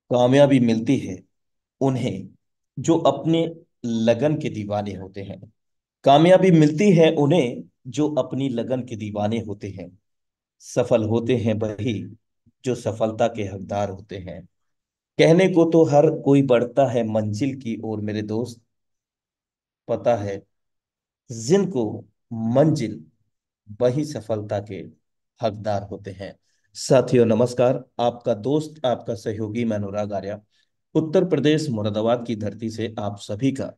कामयाबी मिलती है उन्हें जो अपने लगन के दीवाने होते हैं। कामयाबी मिलती है उन्हें जो अपनी लगन के दीवाने होते हैं। सफल होते हैं वही जो सफलता के हकदार होते हैं। कहने को तो हर कोई बढ़ता है मंजिल की ओर मेरे दोस्त, पता है जिनको मंजिल वही सफलता के हकदार होते हैं। साथियों नमस्कार, आपका दोस्त आपका सहयोगी मैं अनुराग आर्या उत्तर प्रदेश मुरादाबाद की धरती से आप सभी का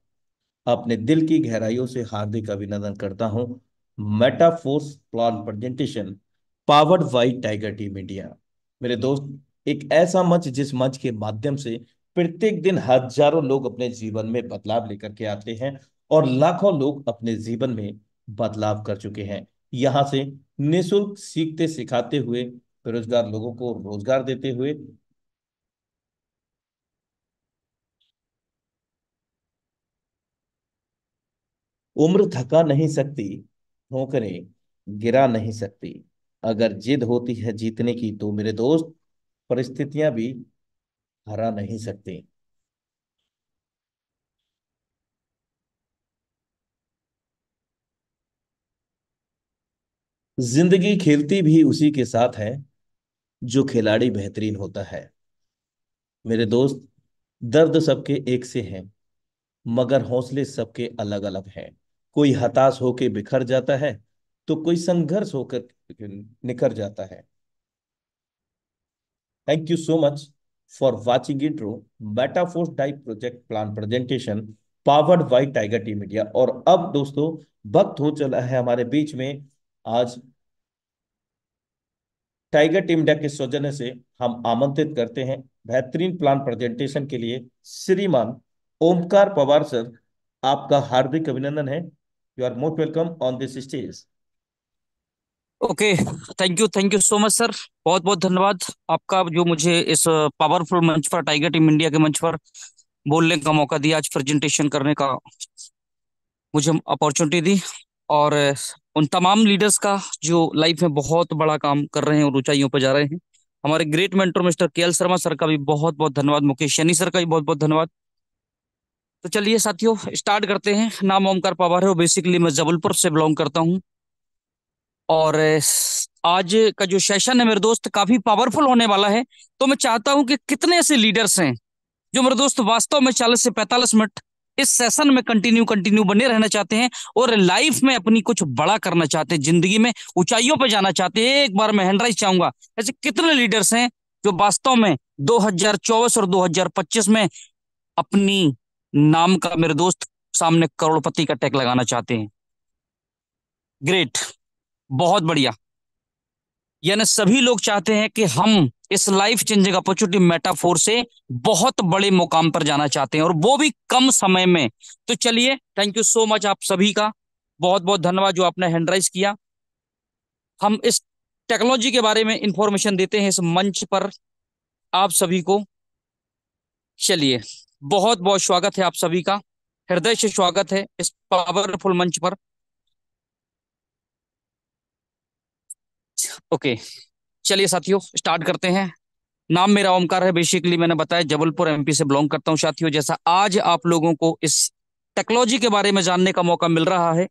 अपने दिल की गहराइयों से हार्दिक अभिनंदन करता हूं। Metaforce plan presentation powered by tiger team India. मेरे दोस्त, एक ऐसा मंच जिस मंच के माध्यम से प्रत्येक दिन हजारों लोग अपने जीवन में बदलाव लेकर के आते हैं और लाखों लोग अपने जीवन में बदलाव कर चुके हैं। यहाँ से निःशुल्क सीखते सिखाते हुए, बेरोजगार लोगों को रोजगार देते हुए, उम्र थका नहीं सकती, ठोकरें गिरा नहीं सकती। अगर जिद होती है जीतने की तो मेरे दोस्त, परिस्थितियां भी हरा नहीं सकती। जिंदगी खेलती भी उसी के साथ है जो खिलाड़ी बेहतरीन होता है। मेरे दोस्त, दर्द सबके एक से हैं मगर हौसले सबके अलग अलग हैं। कोई हताश होकर बिखर जाता है तो कोई संघर्ष होकर निखर जाता है। Thank you so much for watching intro Metaphors Type Project Plan Presentation powered by Tiger Team India। और अब दोस्तों, वक्त हो चला है हमारे बीच में। आज टाइगर टीम इंडिया के सौजन्य से हम आमंत्रित करते हैं बेहतरीन प्लान प्रेजेंटेशन के लिए श्रीमान ओमकार पवार सर। आपका हार्दिक अभिनंदन है। You are most welcome on this stage. Okay. Thank you so much sir. बहुत बहुत धन्यवाद आपका जो मुझे इस पावरफुल मंच पर टाइगर टीम इंडिया के मंच पर बोलने का मौका दिया, आज प्रेजेंटेशन करने का मुझे अपॉर्चुनिटी दी। और उन तमाम लीडर्स का जो लाइफ में बहुत बड़ा काम कर रहे हैं और ऊंचाइयों पर जा रहे हैं, हमारे ग्रेट मेंटर मिस्टर के एल शर्मा सर का भी बहुत बहुत धन्यवाद, मुकेश सैनी सर का भी बहुत बहुत धन्यवाद। तो चलिए साथियों, स्टार्ट करते हैं। नाम ओमकार पवार है और बेसिकली मैं जबलपुर से बिलोंग करता हूँ। और आज का जो सेशन है मेरे दोस्त काफी पावरफुल होने वाला है। तो मैं चाहता हूं कि कितने ऐसे लीडर्स हैं जो मेरे दोस्त वास्तव में 40 से 45 मिनट इस सेशन में कंटिन्यू कंटिन्यू बने रहना चाहते हैं और लाइफ में अपनी कुछ बड़ा करना चाहते हैं, जिंदगी में ऊंचाइयों पर जाना चाहते हैं। एक बार मैं हैंड चाहूंगा, ऐसे कितने लीडर्स हैं जो वास्तव में 2024 और 2025 में अपनी नाम का मेरे दोस्त सामने करोड़पति का टैग लगाना चाहते हैं। ग्रेट, बहुत बढ़िया। यानी सभी लोग चाहते हैं कि हम इस लाइफ चेंजिंग अपॉर्चुनिटी मेटाफोर से बहुत बड़े मुकाम पर जाना चाहते हैं और वो भी कम समय में। तो चलिए, थैंक यू सो मच आप सभी का। बहुत बहुत धन्यवाद जो आपने हैंड राइज किया। हम इस टेक्नोलॉजी के बारे में इंफॉर्मेशन देते हैं इस मंच पर आप सभी को। चलिए, बहुत बहुत स्वागत है आप सभी का, हृदय से स्वागत है इस पावरफुल मंच पर। ओके, चलिए साथियों, स्टार्ट करते हैं। नाम मेरा ओमकार है, बेसिकली मैंने बताया जबलपुर एमपी से बिलोंग करता हूं। साथियों, जैसा आज आप लोगों को इस टेक्नोलॉजी के बारे में जानने का मौका मिल रहा है,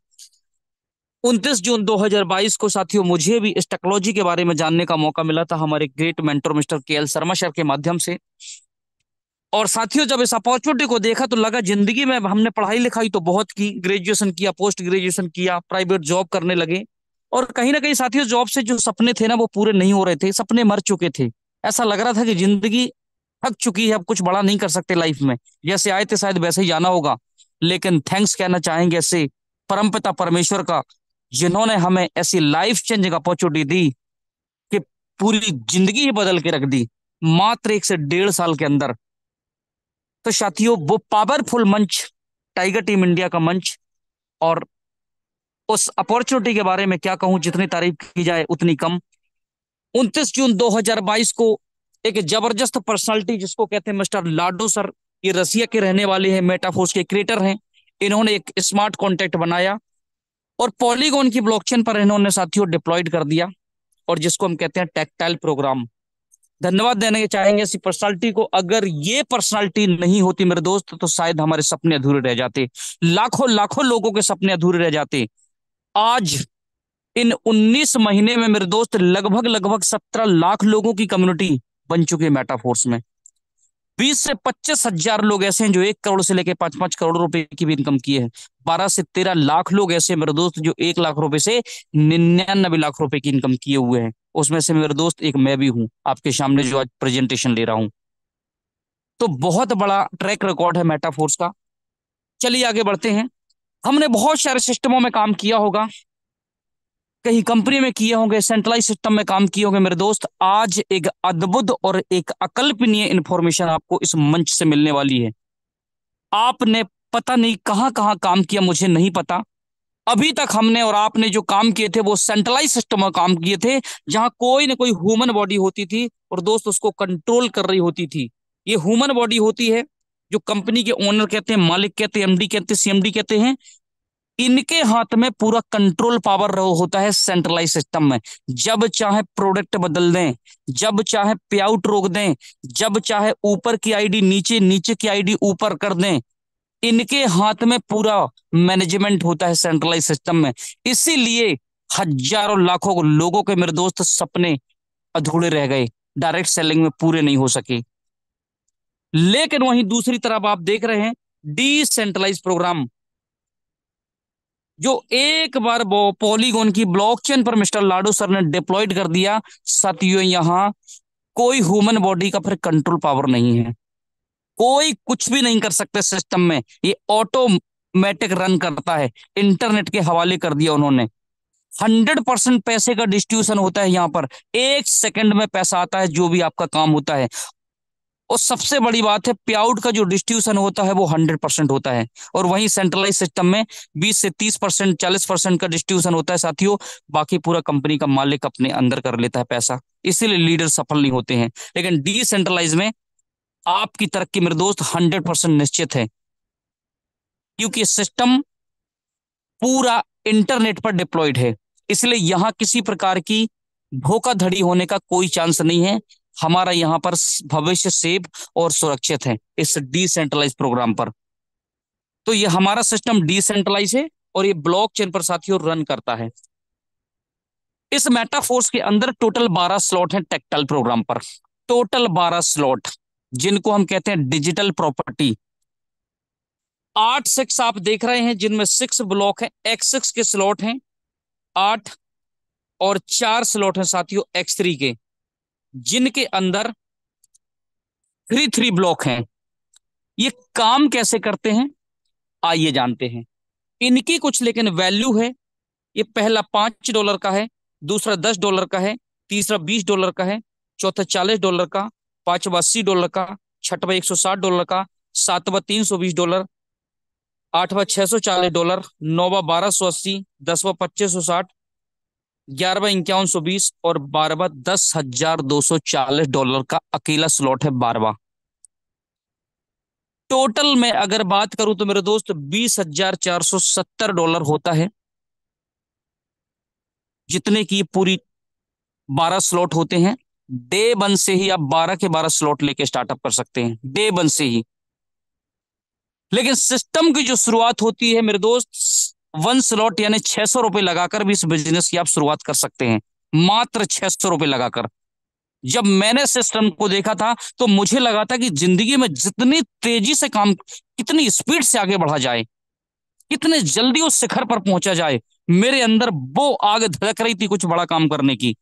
29 जून 2022 को साथियों मुझे भी इस टेक्नोलॉजी के बारे में जानने का मौका मिला था हमारे ग्रेट मेंटर मिस्टर के एल शर्मा सर के माध्यम से। और साथियों, जब इस अपॉर्चुनिटी को देखा तो लगा जिंदगी में हमने पढ़ाई लिखाई तो बहुत की, ग्रेजुएशन किया, पोस्ट ग्रेजुएशन किया, प्राइवेट जॉब करने लगे। और कहीं ना कहीं साथियों, जॉब से जो सपने थे ना वो पूरे नहीं हो रहे थे, सपने मर चुके थे। ऐसा लग रहा था कि जिंदगी थक चुकी है, अब कुछ बड़ा नहीं कर सकते लाइफ में, जैसे आए थे शायद वैसे ही जाना होगा। लेकिन थैंक्स कहना चाहेंगे ऐसे परमपिता परमेश्वर का, जिन्होंने हमें ऐसी लाइफ चेंजिंग अपॉर्चुनिटी दी कि पूरी जिंदगी ही बदल के रख दी मात्र 1 से 1.5 साल के अंदर। तो साथियों, वो पावरफुल मंच टाइगर टीम इंडिया का मंच, और उस अपॉर्चुनिटी के बारे में क्या कहूं, जितनी तारीफ की जाए उतनी कम। 29 जून 2022 को एक जबरदस्त पर्सनालिटी जिसको कहते हैं मिस्टर लाडो सर, ये रसिया के रहने वाले हैं, मेटाफोर्स के क्रिएटर हैं। इन्होंने एक स्मार्ट कॉन्ट्रैक्ट बनाया और पॉलीगॉन की ब्लॉकचेन पर इन्होंने साथियों डिप्लॉयड कर दिया, और जिसको हम कहते हैं टैक्टाइल प्रोग्राम। धन्यवाद देने चाहेंगे ऐसी पर्सनालिटी को। अगर ये पर्सनालिटी नहीं होती मेरे दोस्त, तो शायद हमारे सपने अधूरे रह जाते, लाखों लाखों लोगों के सपने अधूरे रह जाते। आज इन 19 महीने में मेरे दोस्त लगभग लगभग 17 लाख लोगों की कम्युनिटी बन चुकी है मेटाफोर्स में। 20 से 25 हजार लोग ऐसे हैं जो 1 करोड़ से लेकर 5-5 करोड़ रुपए की भी इनकम किए हैं। 12 से 13 लाख लोग ऐसे हैं मेरे दोस्त जो 1 लाख रुपए से 99 लाख रुपए की इनकम किए हुए हैं। उसमें से मेरे दोस्त एक मैं भी हूं, आपके सामने जो आज प्रेजेंटेशन ले रहा हूं। तो बहुत बड़ा ट्रैक रिकॉर्ड है मेटाफोर्स का। चलिए आगे बढ़ते हैं। हमने बहुत सारे सिस्टमों में काम किया होगा, कहीं कंपनी में किए होंगे, सेंट्रलाइज सिस्टम में काम किए होंगे मेरे दोस्त। आज एक अद्भुत और एक अकल्पनीय इंफॉर्मेशन आपको इस मंच से मिलने वाली है। आपने पता नहीं कहां कहां काम किया, मुझे नहीं पता। अभी तक हमने और आपने जो काम किए थे वो सेंट्रलाइज सिस्टम में काम किए थे, जहां कोई ना कोई ह्यूमन बॉडी होती थी और दोस्त उसको कंट्रोल कर रही होती थी। ये ह्यूमन बॉडी होती है जो कंपनी के ओनर कहते हैं, मालिक कहते हैं, एमडी कहते हैं, सीएमडी कहते हैं। इनके हाथ में पूरा कंट्रोल पावर होता है सेंट्रलाइज सिस्टम में। जब चाहे प्रोडक्ट बदल दें, जब चाहे पे आउट रोक दें, जब चाहे ऊपर की आईडी नीचे, नीचे की आईडी ऊपर कर दें, इनके हाथ में पूरा मैनेजमेंट होता है सेंट्रलाइज सिस्टम में। इसीलिए हजारों लाखों लोगों के मेरे दोस्त सपने अधूरे रह गए, डायरेक्ट सेलिंग में पूरे नहीं हो सके। लेकिन वहीं दूसरी तरफ आप देख रहे हैं डिसेंट्रलाइज प्रोग्राम, जो एक बार पॉलीगॉन की ब्लॉकचेन पर मिस्टर लाडो सर ने डिप्लॉयड कर दिया। साथियों, यहां कोई ह्यूमन बॉडी का फिर कंट्रोल पावर नहीं है, कोई कुछ भी नहीं कर सकते सिस्टम में। ये ऑटोमेटिक रन करता है, इंटरनेट के हवाले कर दिया उन्होंने। 100% पैसे का डिस्ट्रीब्यूशन होता है यहाँ पर। 1 सेकंड में पैसा आता है, जो भी आपका काम होता है। और सबसे बड़ी बात है, पे आउट का जो डिस्ट्रीब्यूशन होता है वो 100% होता है। और वहीं सेंट्रलाइज सिस्टम में 20 से 30%, 40% का डिस्ट्रीब्यूशन होता है साथियों। बाकी पूरा कंपनी का मालिक अपने अंदर कर लेता है पैसा, इसीलिए लीडर सफल नहीं होते हैं। लेकिन डिसेंट्रलाइज में आपकी तरक्की मेरे दोस्त 100% निश्चित है, क्योंकि सिस्टम पूरा इंटरनेट पर डिप्लॉयड है। इसलिए यहां किसी प्रकार की धोखाधड़ी होने का कोई चांस नहीं है। हमारा यहाँ पर भविष्य सेफ और सुरक्षित है इस डिसेंट्रलाइज प्रोग्राम पर। तो ये हमारा सिस्टम डिसेंट्रलाइज है और ये ब्लॉकचेन पर साथियों रन करता है। इस मेटाफोर्स के अंदर टोटल 12 स्लॉट हैं टेक्टाइल प्रोग्राम पर। टोटल 12 स्लॉट, जिनको हम कहते हैं डिजिटल प्रॉपर्टी। 8 6 आप देख रहे हैं, जिनमें 6 ब्लॉक हैं, X6 के स्लॉट हैं 8, और 4 स्लॉट हैं साथियों X3 के, जिनके अंदर 3 ब्लॉक हैं। ये काम कैसे करते हैं आइए जानते हैं। इनकी कुछ लेकिन वैल्यू है। ये पहला $5 का है, दूसरा $10 का है, तीसरा $20 का है, चौथा $40 का, पांचवा $80 का, छठवा $160 का, सातवा $320, आठवां $640, नौवा $1280, दसवां $2560, 11वां $5120 और 12वां $10,240 का अकेला स्लॉट है 12वां। टोटल में अगर बात करूं तो मेरे दोस्त $20,470 होता है, जितने की पूरी 12 स्लॉट होते हैं। डे 1 से ही आप 12 के 12 स्लॉट लेके स्टार्टअप कर सकते हैं, डे 1 से ही। लेकिन सिस्टम की जो शुरुआत होती है मेरे दोस्त, 1 स्लॉट यानी ₹600 लगाकर भी इस बिजनेस की आप शुरुआत कर सकते हैं, मात्र ₹600 लगाकर। जब मैंने सिस्टम को देखा था तो मुझे लगा था कि जिंदगी में जितनी तेजी से काम, कितनी स्पीड से आगे बढ़ा जाए, कितने जल्दी उस शिखर पर पहुंचा जाए, मेरे अंदर वो आग धड़क रही थी कुछ बड़ा काम करने की।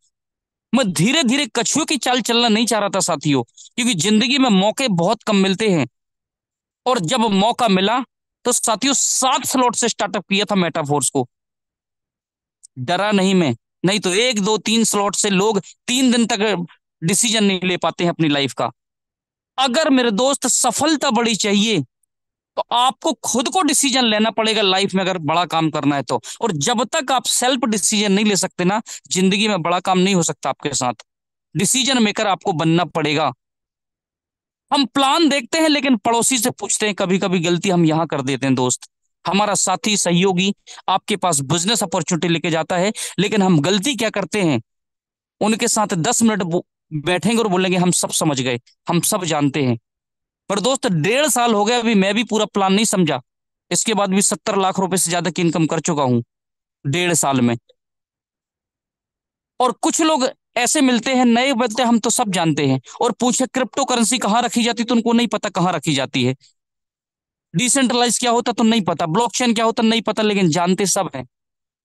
मैं धीरे धीरे कछुए की चाल चलना नहीं चाह रहा था साथियों, क्योंकि जिंदगी में मौके बहुत कम मिलते हैं। और जब मौका मिला तो साथियों 7 स्लॉट से स्टार्टअप किया था मेटाफोर्स को। डरा नहीं मैं, नहीं तो 1 2 3 स्लॉट से लोग 3 दिन तक डिसीजन नहीं ले पाते हैं अपनी लाइफ का। अगर मेरे दोस्त सफलता बड़ी चाहिए तो आपको खुद को डिसीजन लेना पड़ेगा लाइफ में, अगर बड़ा काम करना है तो। और जब तक आप सेल्फ डिसीजन नहीं ले सकते ना, जिंदगी में बड़ा काम नहीं हो सकता आपके साथ। डिसीजन मेकर आपको बनना पड़ेगा। हम प्लान देखते हैं लेकिन पड़ोसी से पूछते हैं, कभी कभी गलती हम यहां कर देते हैं दोस्त। हमारा साथी सहयोगी आपके पास बिजनेस अपॉर्चुनिटी लेके जाता है, लेकिन हम गलती क्या करते हैं, उनके साथ 10 मिनट बैठेंगे और बोलेंगे हम सब समझ गए, हम सब जानते हैं। पर दोस्त 1.5 साल हो गया, अभी मैं भी पूरा प्लान नहीं समझा। इसके बाद भी 70 लाख रुपए से ज्यादा की इनकम कर चुका हूँ 1.5 साल में। और कुछ लोग ऐसे मिलते हैं, नए बोलते हैं हम तो सब जानते हैं, और पूछे क्रिप्टो करेंसी कहाँ रखी जाती तो उनको नहीं पता कहाँ रखी जाती है। डिसेंट्रलाइज क्या होता तो नहीं पता, ब्लॉकचेन क्या होता नहीं पता, लेकिन जानते सब है।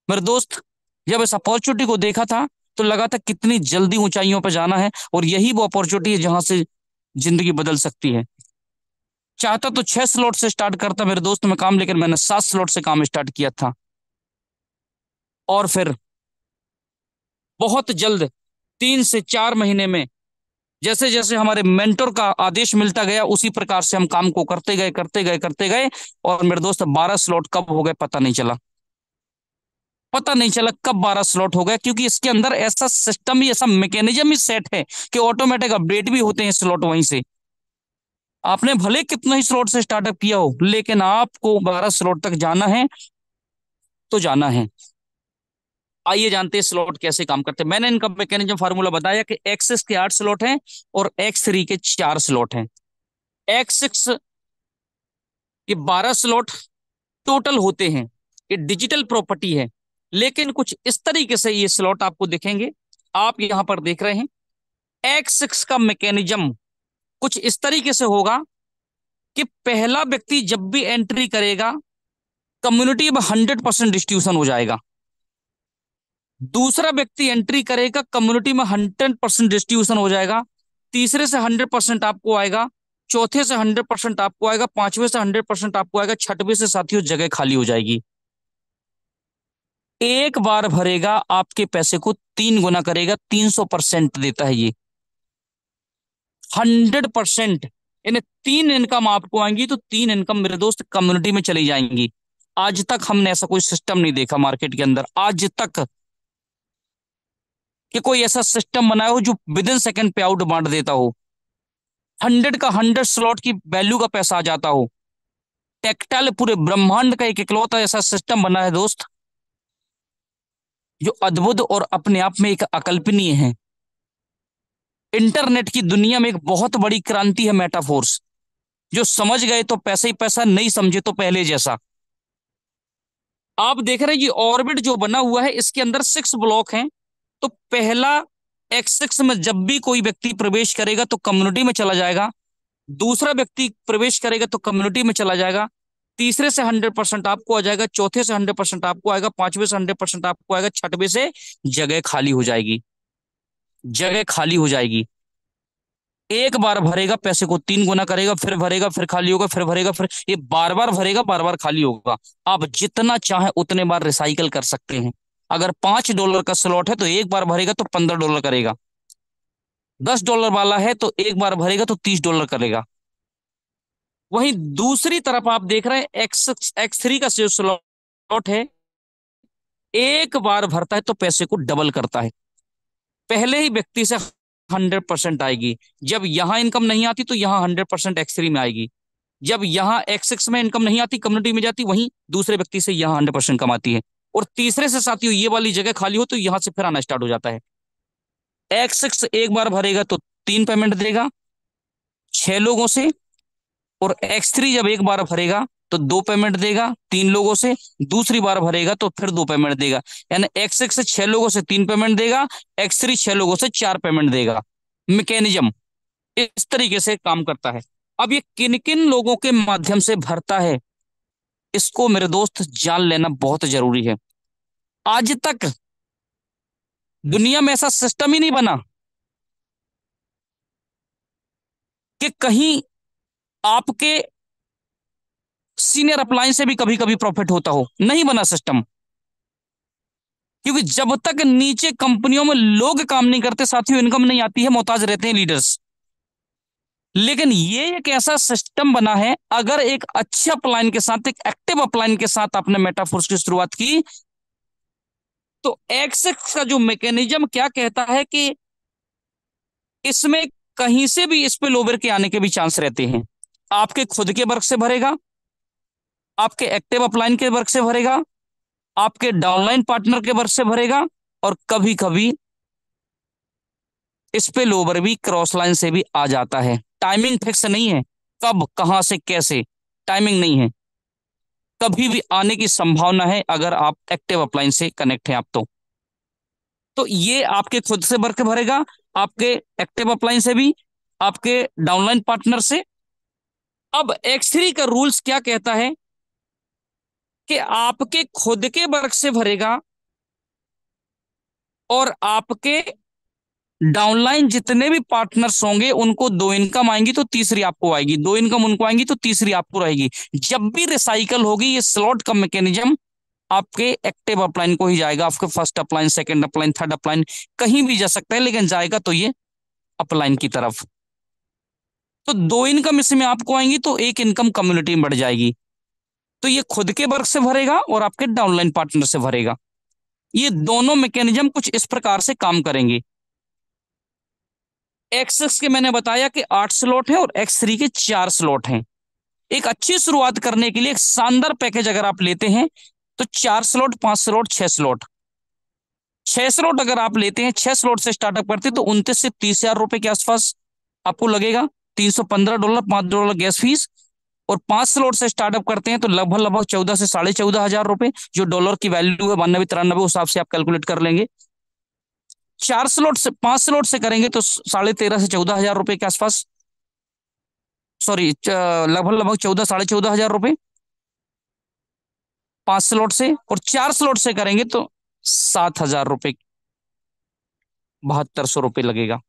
मेरे दोस्त, जब इस अपॉर्चुनिटी को देखा था तो लगा था कितनी जल्दी ऊंचाइयों पर जाना है, और यही वो अपॉर्चुनिटी है जहां से जिंदगी बदल सकती है। चाहता तो 6 स्लॉट से स्टार्ट करता मेरे दोस्त में काम, लेकिन मैंने 7 स्लॉट से काम स्टार्ट किया था। और फिर बहुत जल्द 3 से 4 महीने में जैसे जैसे हमारे मेंटर का आदेश मिलता गया, उसी प्रकार से हम काम को करते गए करते गए करते गए। और मेरे दोस्त 12 स्लॉट कब हो गए पता नहीं चला। पता नहीं चला कब 12 स्लॉट हो गया, क्योंकि इसके अंदर ऐसा सिस्टम ही, ऐसा मैकेनिज्म ही सेट है कि ऑटोमेटिक अपडेट भी होते हैं स्लॉट वहीं से। आपने भले कितना ही स्लॉट से स्टार्टअप किया हो, लेकिन आपको 12 स्लॉट तक जाना है तो जाना है। आइए जानते हैं स्लॉट कैसे काम करते हैं। मैंने इनका मैकेनिज्म फार्मूला बताया कि एक्स के 8 स्लॉट हैं और X3 के 4 स्लॉट हैं। X6 के 12 स्लॉट टोटल होते हैं। ये डिजिटल प्रॉपर्टी है, लेकिन कुछ इस तरीके से ये स्लॉट आपको दिखेंगे। आप यहां पर देख रहे हैं X6 का मैकेनिज्म कुछ इस तरीके से होगा कि पहला व्यक्ति जब भी एंट्री करेगा, कम्युनिटी में 100% डिस्ट्रीब्यूशन हो जाएगा। दूसरा व्यक्ति एंट्री करेगा, कम्युनिटी में 100% डिस्ट्रीब्यूशन हो जाएगा। तीसरे से 100% आपको आएगा, चौथे से 100% आपको आएगा, पांचवे से 100% आपको आएगा, छठवें से साथियों जगह खाली हो जाएगी। एक बार भरेगा आपके पैसे को 3 गुना करेगा, 300% देता है ये। 100%, यानी 3 इनकम आपको आएंगी तो 3 इनकम मेरे दोस्त कम्युनिटी में चली जाएंगी। आज तक हमने ऐसा कोई सिस्टम नहीं देखा मार्केट के अंदर, आज तक, कि कोई ऐसा सिस्टम बनाया हो जो विद इन सेकंड पे आउट बांट देता हो। 100 का 100 स्लॉट की वैल्यू का पैसा आ जाता हो। टेक्टाइल पूरे ब्रह्मांड का एक इकलौता ऐसा सिस्टम बना है दोस्त, जो अद्भुत और अपने आप में एक अकल्पनीय है। इंटरनेट की दुनिया में एक बहुत बड़ी क्रांति है मेटाफोर्स। जो समझ गए तो पैसा ही पैसा, नहीं समझे तो पहले जैसा। आप देख रहे हैं ये ऑर्बिट जो बना हुआ है, इसके अंदर 6 ब्लॉक हैं। तो पहला X6 में जब भी कोई व्यक्ति प्रवेश करेगा तो कम्युनिटी में चला जाएगा। दूसरा व्यक्ति प्रवेश करेगा तो कम्युनिटी में चला जाएगा। तीसरे से 100% आपको आ जाएगा, चौथे से 100% आपको आएगा, पांचवे से 100% आपको आएगा, छठवें से जगह खाली हो जाएगी। जगह खाली हो जाएगी। एक बार भरेगा, पैसे को 3 गुना करेगा, फिर भरेगा, फिर खाली होगा, फिर भरेगा, फिर ये बार बार भरेगा, बार बार खाली होगा। आप जितना चाहे उतने बार रिसाइकल कर सकते हैं। अगर $5 का स्लॉट है तो एक बार भरेगा तो $15 करेगा। $10 वाला है तो एक बार भरेगा तो $30 करेगा। वहीं दूसरी तरफ आप देख रहे हैं X3 का जो स्लॉट है, एक बार भरता है तो पैसे को डबल करता है। पहले ही व्यक्ति से 100% आएगी। जब यहां इनकम नहीं आती तो यहां 100% X3 में आएगी। जब यहाँ X6 में इनकम नहीं आती, कम्युनिटी में जाती, वहीं दूसरे व्यक्ति से यहाँ 100% कमाती है। और तीसरे से साथियों ये वाली जगह खाली हो तो यहां से फिर आना स्टार्ट हो जाता है। X6 एक बार भरेगा तो 3 पेमेंट देगा 6 लोगों से, और X3 जब एक बार भरेगा तो 2 पेमेंट देगा 3 लोगों से, दूसरी बार भरेगा तो फिर 2 पेमेंट देगा। यानी X6 से 6 लोगों से 3 पेमेंट देगा, X3 6 लोगों से 4 पेमेंट देगा। मैकेनिज्म इस तरीके से काम करता है। अब ये किन किन लोगों के माध्यम से भरता है, इसको मेरे दोस्त जान लेना बहुत जरूरी है। आज तक दुनिया में ऐसा सिस्टम ही नहीं बना कि कहीं आपके सीनियर अपलाइन से भी कभी कभी प्रॉफिट होता हो, नहीं बना सिस्टम। क्योंकि जब तक नीचे कंपनियों में लोग काम नहीं करते साथियों, इनकम नहीं आती है, मोहताज रहते हैं लीडर्स। लेकिन ये एक ऐसा सिस्टम बना है, अगर एक अच्छे अपलाइन के साथ, एक एक्टिव अपलाइन के साथ आपने मेटाफोर्स की शुरुआत की, तो एक्स का जो मैकेनिज्म क्या कहता है कि इसमें कहीं से भी इस पे लोबर के आने के भी चांस रहते हैं। आपके खुद के वर्क से भरेगा, आपके एक्टिव अपलाइन के वर्क से भरेगा, आपके डाउनलाइन पार्टनर के वर्क से भरेगा, और कभी कभी इस पे लोअर भी क्रॉस लाइन से भी आ जाता है। टाइमिंग फिक्स नहीं है, कब कहां से कैसे, टाइमिंग नहीं है, कभी भी आने की संभावना है अगर आप एक्टिव अपलाइन से कनेक्ट हैं आप तो ये आपके खुद से भर के भरेगा, आपके एक्टिव अपलाइन से भी, आपके डाउनलाइन पार्टनर से। अब X3 का रूल्स क्या कहता है कि आपके खुद के वर्क से भरेगा और आपके डाउनलाइन जितने भी पार्टनर्स होंगे उनको दो इनकम आएंगी तो तीसरी आपको आएगी, दो इनकम उनको आएंगी तो तीसरी आपको रहेगी। जब भी रिसाइकल होगी ये स्लॉट का मैकेनिज्म आपके एक्टिव अपलाइन को ही जाएगा। आपके first upline, second upline, third upline कहीं भी जा सकता है, लेकिन जाएगा तो ये अपलाइन की तरफ। तो दो इनकम इसमें आपको आएंगी तो एक इनकम कम्युनिटी में बढ़ जाएगी। तो ये खुद के वर्क से भरेगा और आपके डाउनलाइन पार्टनर से भरेगा। ये दोनों मैकेनिज्म कुछ इस प्रकार से काम करेंगे। एक्स के मैंने बताया कि 8 स्लॉट है और X3 के 4 स्लॉट हैं। एक अच्छी शुरुआत करने के लिए एक शानदार पैकेज अगर आप लेते हैं तो 4 स्लॉट, 5 स्लॉट, 6 स्लॉट, 6 स्लॉट अगर आप लेते हैं, 6 स्लॉट से स्टार्टअप करते हैं तो 29 से 30 हजार रुपए के आसपास आपको लगेगा। $315, $5 गैस फीस। और 5 स्लॉट से स्टार्टअप करते हैं तो लगभग लगभग 14 से 14.5 हजार रुपए, जो डॉलर की वैल्यू है 92 93 उस हिसाब से आप कैलकुलेट कर लेंगे। 4 स्लॉट से, 5 स्लॉट से करेंगे तो 13.5 से 14 हजार रुपए के आसपास, सॉरी लगभग लगभग 14 साढ़े 14 हजार रुपए 5 स्लॉट से। और 4 स्लॉट से करेंगे तो 7 हजार रुपए, 7200 रुपए लगेगा।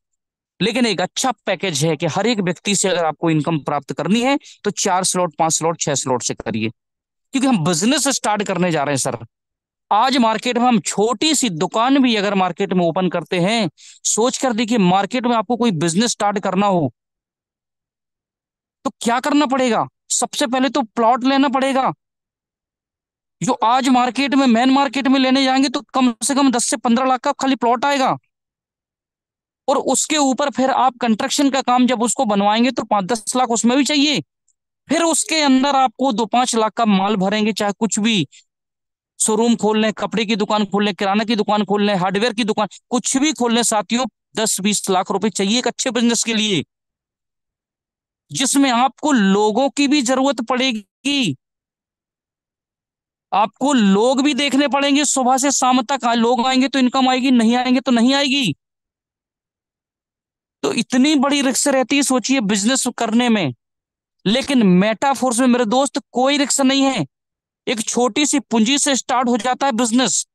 लेकिन एक अच्छा पैकेज है कि हर एक व्यक्ति से अगर आपको इनकम प्राप्त करनी है तो 4 स्लॉट, 5 स्लॉट, 6 स्लॉट से करिए, क्योंकि हम बिजनेस स्टार्ट करने जा रहे हैं सर। आज मार्केट में हम छोटी सी दुकान भी अगर मार्केट में ओपन करते हैं, सोच कर देखिए मार्केट में आपको कोई बिजनेस स्टार्ट करना हो तो क्या करना पड़ेगा। सबसे पहले तो प्लॉट लेना पड़ेगा। जो आज मार्केट में, मेन मार्केट में लेने जाएंगे तो कम से कम 10 से 15 लाख का खाली प्लॉट आएगा। और उसके ऊपर फिर आप कंस्ट्रक्शन का काम जब उसको बनवाएंगे तो 5 10 लाख उसमें भी चाहिए। फिर उसके अंदर आपको 2 5 लाख का माल भरेंगे, चाहे कुछ भी शोरूम खोल लें, कपड़े की दुकान खोल लें, किराना की दुकान खोल लें, हार्डवेयर की दुकान, कुछ भी खोल लें साथियों, 10 20 लाख रुपए चाहिए एक अच्छे बिजनेस के लिए, जिसमें आपको लोगों की भी जरूरत पड़ेगी। आपको लोग भी देखने पड़ेंगे, सुबह से शाम तक लोग आएंगे तो इनकम आएगी, नहीं आएंगे तो नहीं आएगी। तो इतनी बड़ी रिस्क रहती है सोचिए बिजनेस करने में। लेकिन मेटाफोर्स में मेरे दोस्त कोई रिस्क नहीं है। एक छोटी सी पूंजी से स्टार्ट हो जाता है बिजनेस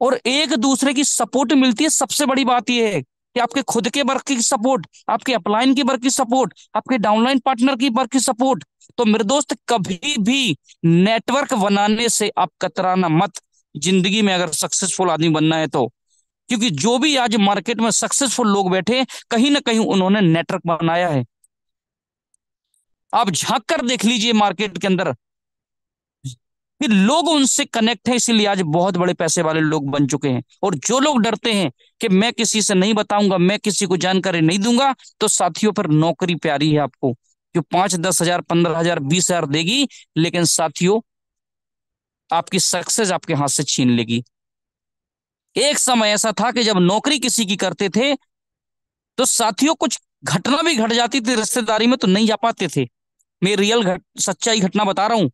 और एक दूसरे की सपोर्ट मिलती है। सबसे बड़ी बात यह है कि आपके खुद के वर्क की सपोर्ट, आपके अपलाइन की वर्क की सपोर्ट, आपके डाउनलाइन पार्टनर की वर्क की सपोर्ट। तो मेरे दोस्त कभी भी नेटवर्क बनाने से आप कतराना मत, जिंदगी में अगर सक्सेसफुल आदमी बनना है तो। क्योंकि जो भी आज मार्केट में सक्सेसफुल लोग बैठे हैं, कहीं ना कहीं उन्होंने नेटवर्क बनाया है। आप झांक कर देख लीजिए मार्केट के अंदर कि लोग उनसे कनेक्ट हैं, इसीलिए आज बहुत बड़े पैसे वाले लोग बन चुके हैं। और जो लोग डरते हैं कि मैं किसी से नहीं बताऊंगा, मैं किसी को जानकारी नहीं दूंगा, तो साथियों पर नौकरी प्यारी है आपको, जो 5 10 हजार, 15 हजार, 20 हजार देगी, लेकिन साथियों आपकी सक्सेस आपके हाथ से छीन लेगी। एक समय ऐसा था कि जब नौकरी किसी की करते थे तो साथियों कुछ घटना भी घट जाती थी रिश्तेदारी में तो नहीं जा पाते थे। मैं रियल सच्चाई घटना बता रहा हूं।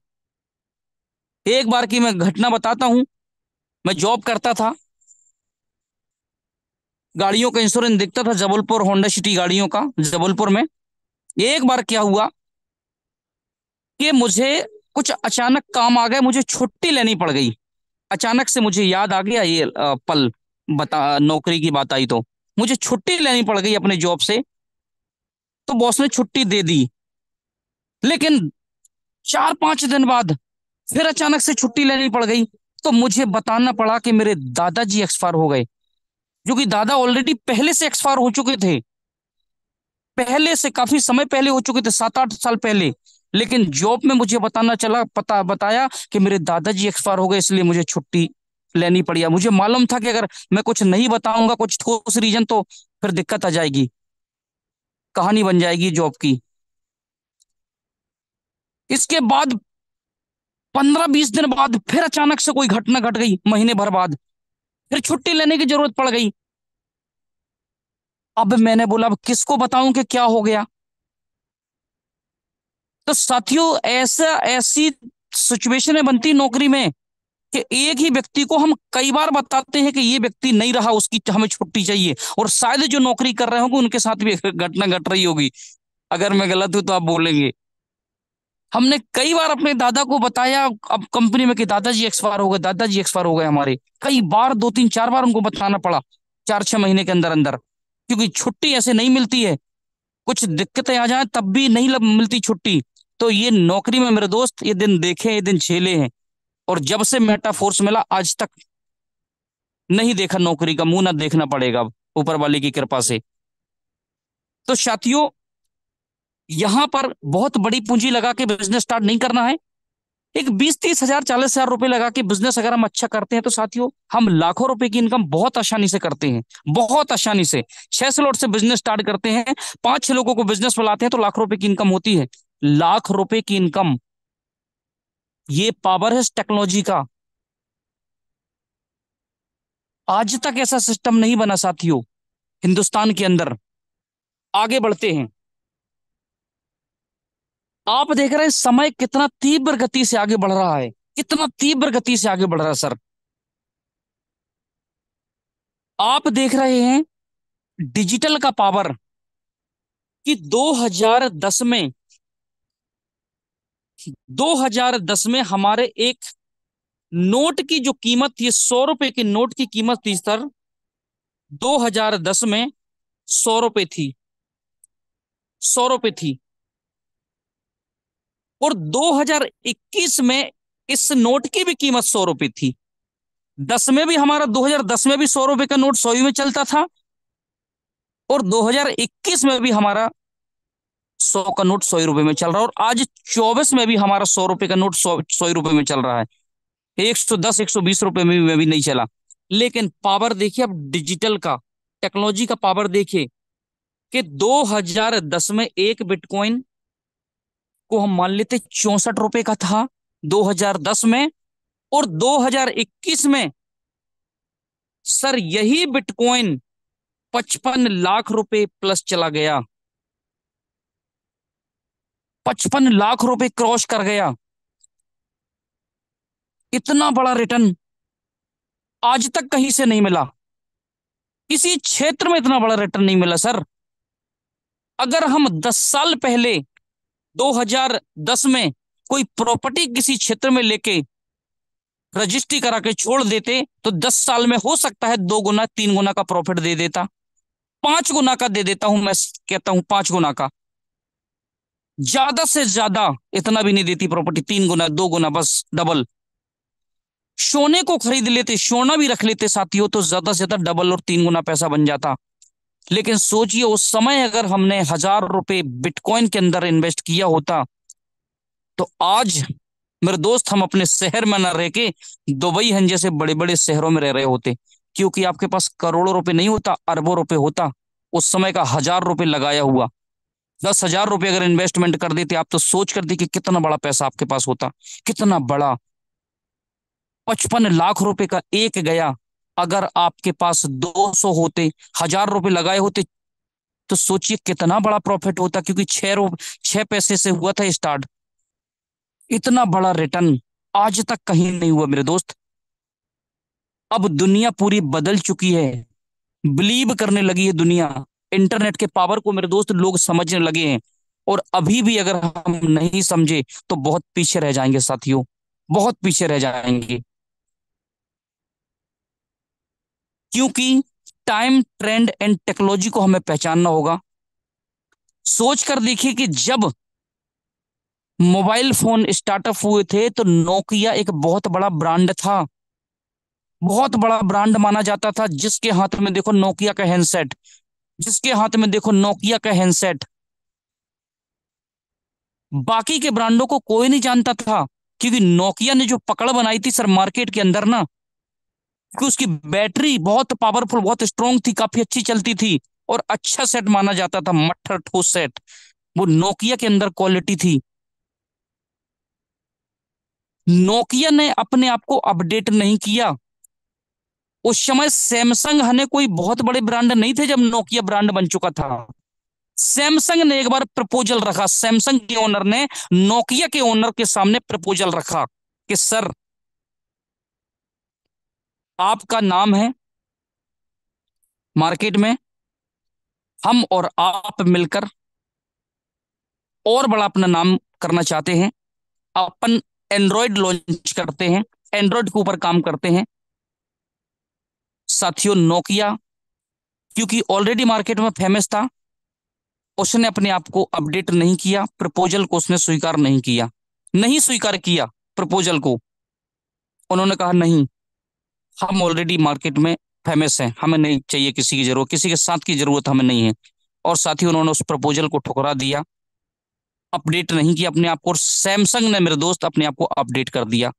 एक बार की मैं घटना बताता हूं। मैं जॉब करता था, गाड़ियों का इंश्योरेंस दिखता था जबलपुर, होंडा सिटी गाड़ियों का जबलपुर में। एक बार क्या हुआ कि मुझे कुछ अचानक काम आ गया, मुझे छुट्टी लेनी पड़ गई। अचानक से मुझे याद आ गया ये पल, बता नौकरी की बात आई तो मुझे छुट्टी लेनी पड़ गई अपने जॉब से। तो बॉस ने छुट्टी दे दी, लेकिन 4 5 दिन बाद फिर अचानक से छुट्टी लेनी पड़ गई। तो मुझे बताना पड़ा कि मेरे दादाजी एक्सपायर हो गए, जो कि दादा ऑलरेडी पहले से एक्सपायर हो चुके थे, पहले से काफी समय पहले हो चुके थे, 7 8 साल पहले। लेकिन जॉब में मुझे बताना चला, पता बताया कि मेरे दादाजी एक्सपायर हो गए, इसलिए मुझे छुट्टी लेनी पड़ी। मुझे मालूम था कि अगर मैं कुछ नहीं बताऊंगा, कुछ ठोस रीजन, तो फिर दिक्कत आ जाएगी, कहानी बन जाएगी जॉब की। इसके बाद 15 20 दिन बाद फिर अचानक से कोई घटना घट गई, महीने भर बाद फिर छुट्टी लेने की जरूरत पड़ गई। अब मैंने बोला अब किसको बताऊं कि क्या हो गया। तो साथियों ऐसा ऐसी सिचुएशन बनती नौकरी में कि एक ही व्यक्ति को हम कई बार बताते हैं कि ये व्यक्ति नहीं रहा, उसकी हमें छुट्टी चाहिए, और शायद जो नौकरी कर रहे होंगे उनके साथ भी घटना घट रही होगी। अगर मैं गलत हूं तो आप बोलेंगे। हमने कई बार अपने दादा को बताया अब कंपनी में कि दादाजी एक्सपायर हो गए, दादाजी एक्सपायर हो गए हमारे। कई बार, दो तीन चार बार उनको बताना पड़ा, 4-6 महीने के अंदर अंदर, क्योंकि छुट्टी ऐसे नहीं मिलती है। कुछ दिक्कतें आ जाए तब भी नहीं मिलती छुट्टी। तो ये नौकरी में मेरे दोस्त ये दिन देखे, ये दिन झेले हैं। और जब से मेटा फोर्स मिला आज तक नहीं देखा नौकरी का मुंह, ना देखना पड़ेगा अब ऊपर वाले की कृपा से। तो साथियों यहां पर बहुत बड़ी पूंजी लगा के बिजनेस स्टार्ट नहीं करना है। एक 20-30 हजार 40 हजार रुपए लगा के बिजनेस अगर हम अच्छा करते हैं तो साथियों हम लाखों रुपए की इनकम बहुत आसानी से करते हैं, बहुत आसानी से। 6 स्लॉट से बिजनेस स्टार्ट करते हैं, 5-6 लोगों को बिजनेस बुलाते हैं तो लाख रुपए की इनकम होती है। लाख रुपए की इनकम, ये पावर है इस टेक्नोलॉजी का। आज तक ऐसा सिस्टम नहीं बना साथियों हिंदुस्तान के अंदर। आगे बढ़ते हैं। आप देख रहे हैं समय कितना तीव्र गति से आगे बढ़ रहा है, कितना तीव्र गति से आगे बढ़ रहा है सर। आप देख रहे हैं डिजिटल का पावर कि 2010 में 2010 में हमारे एक नोट की जो कीमत थी, 100 रुपए के नोट की कीमत थी सर, 2010 में 100 रुपए थी, 100 रुपए थी। और 2021 में इस नोट की भी कीमत 100 रुपए थी। 10 में भी हमारा 2010 में भी 100 रुपए का नोट 100 में चलता था, और 2021 में भी हमारा 100 का नोट 100 रुपए में चल रहा है, और आज 24 में भी हमारा 100 रुपए का नोट 100 रुपए में चल रहा है। 110 120 रुपए में भी नहीं चला। लेकिन पावर देखिए अब डिजिटल का, टेक्नोलॉजी का पावर देखिए कि 2010 में एक बिटकॉइन को हम मान लेते 64 रुपए का था 2010 में, और 2021 में सर यही बिटकॉइन 55 लाख रुपए प्लस चला गया, 55 लाख रुपए क्रॉस कर गया। इतना बड़ा रिटर्न आज तक कहीं से नहीं मिला, किसी क्षेत्र में इतना बड़ा रिटर्न नहीं मिला सर। अगर हम 10 साल पहले 2010 में कोई प्रॉपर्टी किसी क्षेत्र में लेके रजिस्ट्री करा के छोड़ देते तो 10 साल में हो सकता है 2 गुना 3 गुना का प्रॉफिट दे देता, 5 गुना का दे देता हूं, मैं कहता हूं 5 गुना का। ज्यादा से ज्यादा इतना भी नहीं देती प्रॉपर्टी, 3 गुना 2 गुना बस डबल। सोने को खरीद लेते, सोना भी रख लेते साथियों, तो ज्यादा से ज्यादा डबल और 3 गुना पैसा बन जाता। लेकिन सोचिए उस समय अगर हमने 1000 रुपए बिटकॉइन के अंदर इन्वेस्ट किया होता तो आज मेरे दोस्त हम अपने शहर में ना रह के दुबई हन जैसे बड़े बड़े शहरों में रह रहे होते। क्योंकि आपके पास करोड़ों रुपए नहीं होता, अरबों रुपए होता। उस समय का 1000 रुपए लगाया हुआ, 10,000 रुपए अगर इन्वेस्टमेंट कर देते आप तो सोच कर देखिए कितना बड़ा पैसा आपके पास होता, कितना बड़ा। 55 लाख रुपए का एक गया। अगर आपके पास 200 होते, 1000 रुपए लगाए होते, तो सोचिए कितना बड़ा प्रॉफिट होता, क्योंकि 6 पैसे से हुआ था स्टार्ट। इतना बड़ा रिटर्न आज तक कहीं नहीं हुआ मेरे दोस्त। अब दुनिया पूरी बदल चुकी है, बिलीव करने लगी है दुनिया। इंटरनेट के पावर को मेरे दोस्त लोग समझने लगे हैं। और अभी भी अगर हम नहीं समझे तो बहुत पीछे रह जाएंगे साथियों, बहुत पीछे रह जाएंगे। क्योंकि टाइम, ट्रेंड एंड टेक्नोलॉजी को हमें पहचानना होगा। सोच कर देखिए कि जब मोबाइल फोन स्टार्टअप हुए थे तो नोकिया एक बहुत बड़ा ब्रांड था, बहुत बड़ा ब्रांड माना जाता था। जिसके हाथ में देखो नोकिया का हैंडसेट, जिसके हाथ में देखो नोकिया का हैंडसेट। बाकी के ब्रांडों को कोई नहीं जानता था, क्योंकि नोकिया ने जो पकड़ बनाई थी सर मार्केट के अंदर ना, कि उसकी बैटरी बहुत पावरफुल, बहुत स्ट्रांग थी, काफी अच्छी चलती थी, और अच्छा सेट माना जाता था, मट्ठर ठोस सेट। वो नोकिया के अंदर क्वालिटी थी। नोकिया ने अपने आप को अपडेट नहीं किया, उस समय सैमसंग हने कोई बहुत बड़े ब्रांड नहीं थे जब नोकिया ब्रांड बन चुका था। सैमसंग ने एक बार प्रपोजल रखा, सैमसंग के ओनर ने नोकिया के ओनर के सामने प्रपोजल रखा कि सर, आपका नाम है मार्केट में, हम और आप मिलकर और बड़ा अपना नाम करना चाहते हैं, अपन एंड्रॉयड लॉन्च करते हैं, एंड्रॉयड के ऊपर काम करते हैं। साथियों, नोकिया क्योंकि ऑलरेडी मार्केट में फेमस था, उसने अपने आप को अपडेट नहीं किया, प्रपोजल को उसने स्वीकार नहीं किया, नहीं स्वीकार किया प्रपोजल को। उन्होंने कहा नहीं, हम ऑलरेडी मार्केट में फेमस हैं, हमें नहीं चाहिए किसी की जरूरत, किसी के साथ की जरूरत हमें नहीं है। और साथ ही उन्होंने उस प्रपोजल को ठुकरा दिया, अपडेट नहीं किया अपने आप को। और सैमसंग ने मेरे दोस्त अपने आप को अपडेट कर दिया,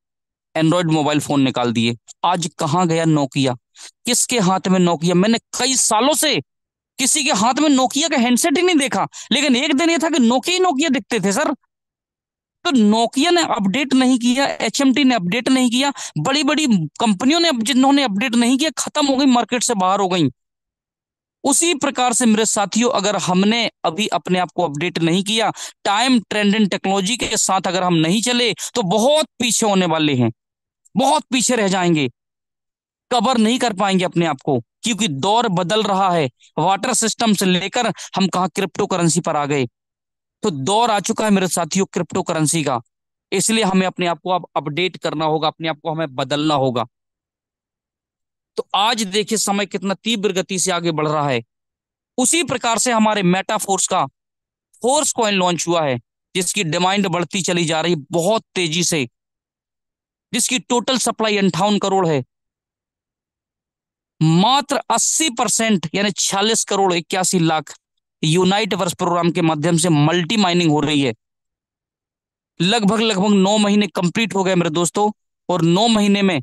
एंड्रॉयड मोबाइल फोन निकाल दिए। आज कहाँ गया नोकिया? किसके हाथ में नोकिया? मैंने कई सालों से किसी के हाथ में नोकिया का हैंडसेट ही नहीं देखा, लेकिन एक दिन ये था कि नोकिया ही नोकिया दिखते थे सर। तो नोकिया ने अपडेट नहीं किया, एचएमटी ने अपडेट नहीं किया, बड़ी बड़ी कंपनियों ने जिन्होंने अपडेट नहीं किया खत्म हो गई, मार्केट से बाहर हो गई। उसी प्रकार से मेरे साथियों, अगर हमने अभी अपने आप को अपडेट नहीं किया, टाइम ट्रेंड एंड टेक्नोलॉजी के साथ अगर हम नहीं चले, तो बहुत पीछे होने वाले हैं, बहुत पीछे रह जाएंगे, कवर नहीं कर पाएंगे अपने आप को, क्योंकि दौर बदल रहा है। वाटर सिस्टम से लेकर हम कहा क्रिप्टो करेंसी पर आ गए, तो दौर आ चुका है मेरे साथियों क्रिप्टो करेंसी का। इसलिए हमें अपने आप को अब अपडेट करना होगा, अपने आप को हमें बदलना होगा। तो आज देखिए समय कितना तीव्र गति से आगे बढ़ रहा है। उसी प्रकार से हमारे मेटाफोर्स का फोर्स कॉइन लॉन्च हुआ है, जिसकी डिमांड बढ़ती चली जा रही बहुत तेजी से, जिसकी टोटल सप्लाई 58 करोड़ है। मात्र 80% यानी 46 crore 81 lakh Uniteverse program के माध्यम से मल्टी माइनिंग हो रही है। लगभग लगभग 9 महीने कंप्लीट हो गए मेरे दोस्तों, और 9 महीने में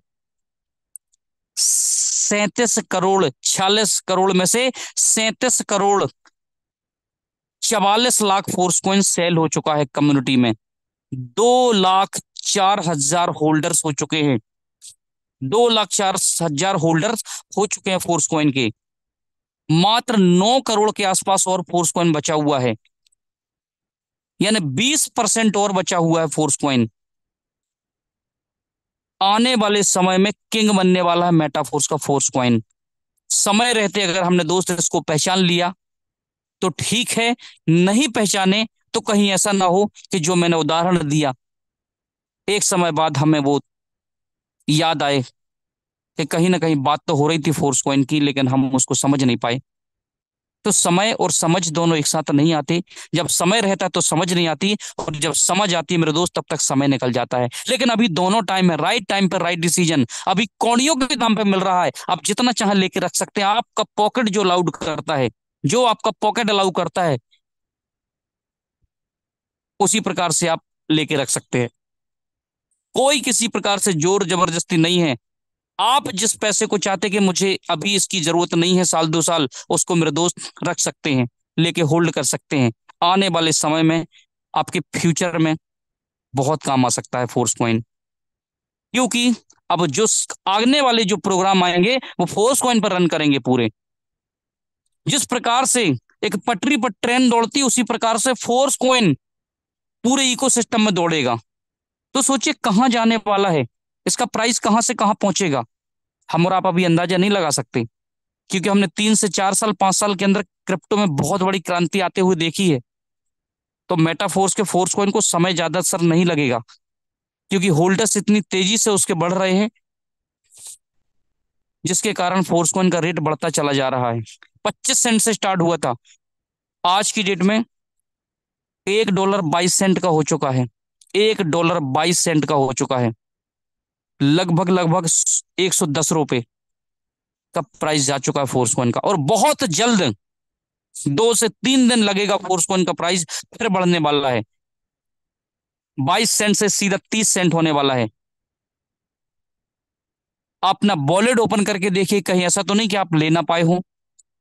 37 करोड़, 46 करोड़ में से 37 crore 44 lakh force coin sale हो चुका है कम्युनिटी में। 2,04,000 होल्डर्स हो चुके हैं, 2,04,000 होल्डर्स हो चुके हैं फोर्स कॉइन के। मात्र 9 करोड़ के आसपास और फोर्स कॉइन बचा हुआ है, यानी 20% और बचा हुआ है फोर्स कॉइन। आने वाले समय में किंग बनने वाला है मेटाफोर्स का फोर्स कॉइन। समय रहते अगर हमने दोस्त इसको पहचान लिया तो ठीक है, नहीं पहचाने तो कहीं ऐसा ना हो कि जो मैंने उदाहरण दिया एक समय बाद हमें वो याद आए कि कहीं ना कहीं बात तो हो रही थी फोर्स कॉइन की, लेकिन हम उसको समझ नहीं पाए। तो समय और समझ दोनों एक साथ नहीं आते। जब समय रहता है तो समझ नहीं आती, और जब समझ आती है मेरे दोस्त तब तक समय निकल जाता है। लेकिन अभी दोनों टाइम है, राइट टाइम पर राइट डिसीजन। अभी कौड़ियों के दाम पे मिल रहा है, आप जितना चाहे लेके रख सकते हैं। आपका पॉकेट जो अलाउड करता है, जो आपका पॉकेट अलाउ करता है, उसी प्रकार से आप लेके रख सकते हैं। कोई किसी प्रकार से जोर जबरदस्ती नहीं है। आप जिस पैसे को चाहते कि मुझे अभी इसकी जरूरत नहीं है, साल 2 साल, उसको मेरे दोस्त रख सकते हैं, लेके होल्ड कर सकते हैं। आने वाले समय में आपके फ्यूचर में बहुत काम आ सकता है फोर्स कॉइन। क्योंकि अब जो आगने वाले जो प्रोग्राम आएंगे वो फोर्स कॉइन पर रन करेंगे पूरे। जिस प्रकार से एक पटरी पर ट्रेन दौड़ती, उसी प्रकार से फोर्स कॉइन पूरे इकोसिस्टम में दौड़ेगा। तो सोचिए कहाँ जाने वाला है, इसका प्राइस कहाँ से कहाँ पहुंचेगा, हम और आप अभी अंदाजा नहीं लगा सकते। क्योंकि हमने 3 से 4 साल 5 साल के अंदर क्रिप्टो में बहुत बड़ी क्रांति आते हुए देखी है। तो मेटाफोर्स के फोर्स कॉइन को समय ज्यादा सर नहीं लगेगा, क्योंकि होल्डर्स इतनी तेजी से उसके बढ़ रहे हैं, जिसके कारण फोर्स कॉइन का रेट बढ़ता चला जा रहा है। 25 सेंट से स्टार्ट हुआ था, आज की डेट में $1.22 का हो चुका है। $1.22 का हो चुका है, लगभग लगभग ₹110 का प्राइस जा चुका है फोर्स कॉइन का। और बहुत जल्द 2 से 3 दिन लगेगा फोर्स कॉइन का प्राइस फिर बढ़ने वाला है। 22 सेंट से सीधा 30 सेंट होने वाला है। आप अपना वॉलेट ओपन करके देखिए, कहीं ऐसा तो नहीं कि आप ले ना पाए हो,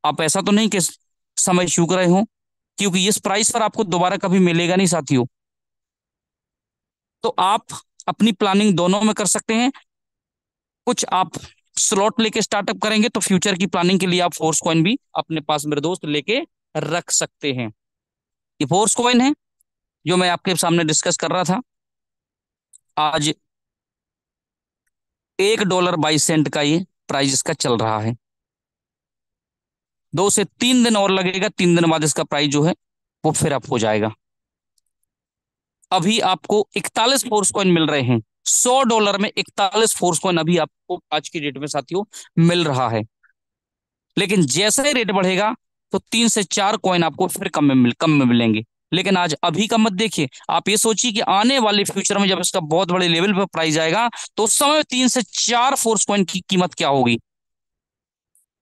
आप ऐसा तो नहीं कि समय चूक रहे हो, क्योंकि इस प्राइस पर आपको दोबारा कभी मिलेगा नहीं साथियों। तो आप अपनी प्लानिंग दोनों में कर सकते हैं। कुछ आप स्लॉट लेके स्टार्टअप करेंगे तो फ्यूचर की प्लानिंग के लिए आप फोर्स कॉइन भी अपने पास मेरे दोस्त लेके रख सकते हैं। ये फोर्स कॉइन है जो मैं आपके सामने डिस्कस कर रहा था। आज $1 22 का ये प्राइस इसका चल रहा है। 2 से 3 दिन और लगेगा, 3 दिन बाद इसका प्राइस जो है वो फिर अप हो जाएगा। अभी आपको 41 फोर्स कॉइन मिल रहे हैं। $100 में 41 फोर्स कॉइन अभी आपको आज की डेट में साथियों मिल रहा है। लेकिन जैसे ही रेट बढ़ेगा तो 3 से 4 कॉइन आपको फिर कम में मिलेंगे। लेकिन आज अभी का मत देखिए, आप ये सोचिए कि आने वाले फ्यूचर में जब इसका बहुत बड़े लेवल पर प्राइस आएगा तो उस समय 3 से 4 फोर्स कॉइन की कीमत क्या होगी,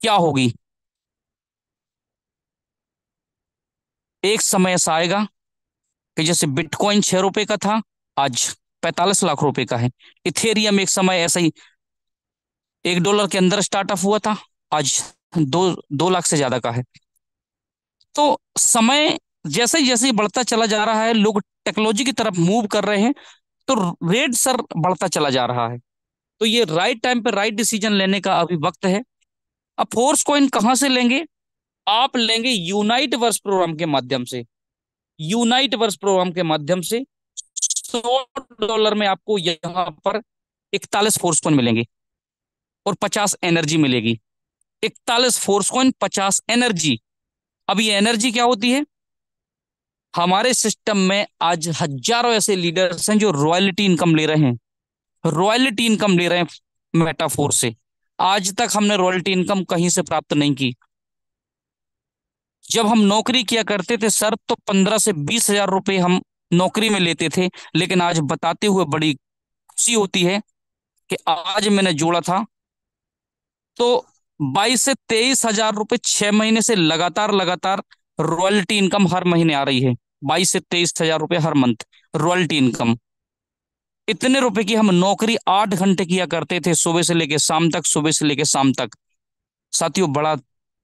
क्या होगी। एक समय ऐसा आएगा कि जैसे बिटकॉइन ₹6 का था, आज 45 लाख रुपए का है। इथेरियम एक समय ऐसा ही $1 के अंदर स्टार्टअप हुआ था, आज 2 लाख से ज्यादा का है। तो समय जैसे ही बढ़ता चला जा रहा है, लोग टेक्नोलॉजी की तरफ मूव कर रहे हैं, तो रेट सर बढ़ता चला जा रहा है। तो ये राइट टाइम पे राइट डिसीजन लेने का अभी वक्त है। अब फोर्स कॉइन कहां से लेंगे? आप लेंगे यूनाइट वर्स प्रोग्राम के माध्यम से। यूनाइट वर्स प्रोग्राम के माध्यम से $100 में आपको यहां पर 41 फोर्स कॉइन मिलेंगे और 50 एनर्जी मिलेगी। 41 फोर्स कॉइन, 50 एनर्जी। अब ये एनर्जी क्या होती है? हमारे सिस्टम में आज हजारों ऐसे लीडर्स हैं जो रॉयल्टी इनकम ले रहे हैं, रॉयल्टी इनकम ले रहे हैं मेटाफोर से। आज तक हमने रॉयल्टी इनकम कहीं से प्राप्त नहीं की। जब हम नौकरी किया करते थे सर, तो 15 से 20 हजार रुपए हम नौकरी में लेते थे। लेकिन आज बताते हुए बड़ी खुशी होती है कि आज मैंने जोड़ा था तो 22 से 23 हजार रुपए 6 महीने से लगातार लगातार रॉयल्टी इनकम हर महीने आ रही है। 22 से 23 हजार रुपए हर मंथ रॉयल्टी इनकम। इतने रुपए की हम नौकरी 8 घंटे किया करते थे, सुबह से लेके शाम तक, सुबह से लेके शाम तक। साथियों, बड़ा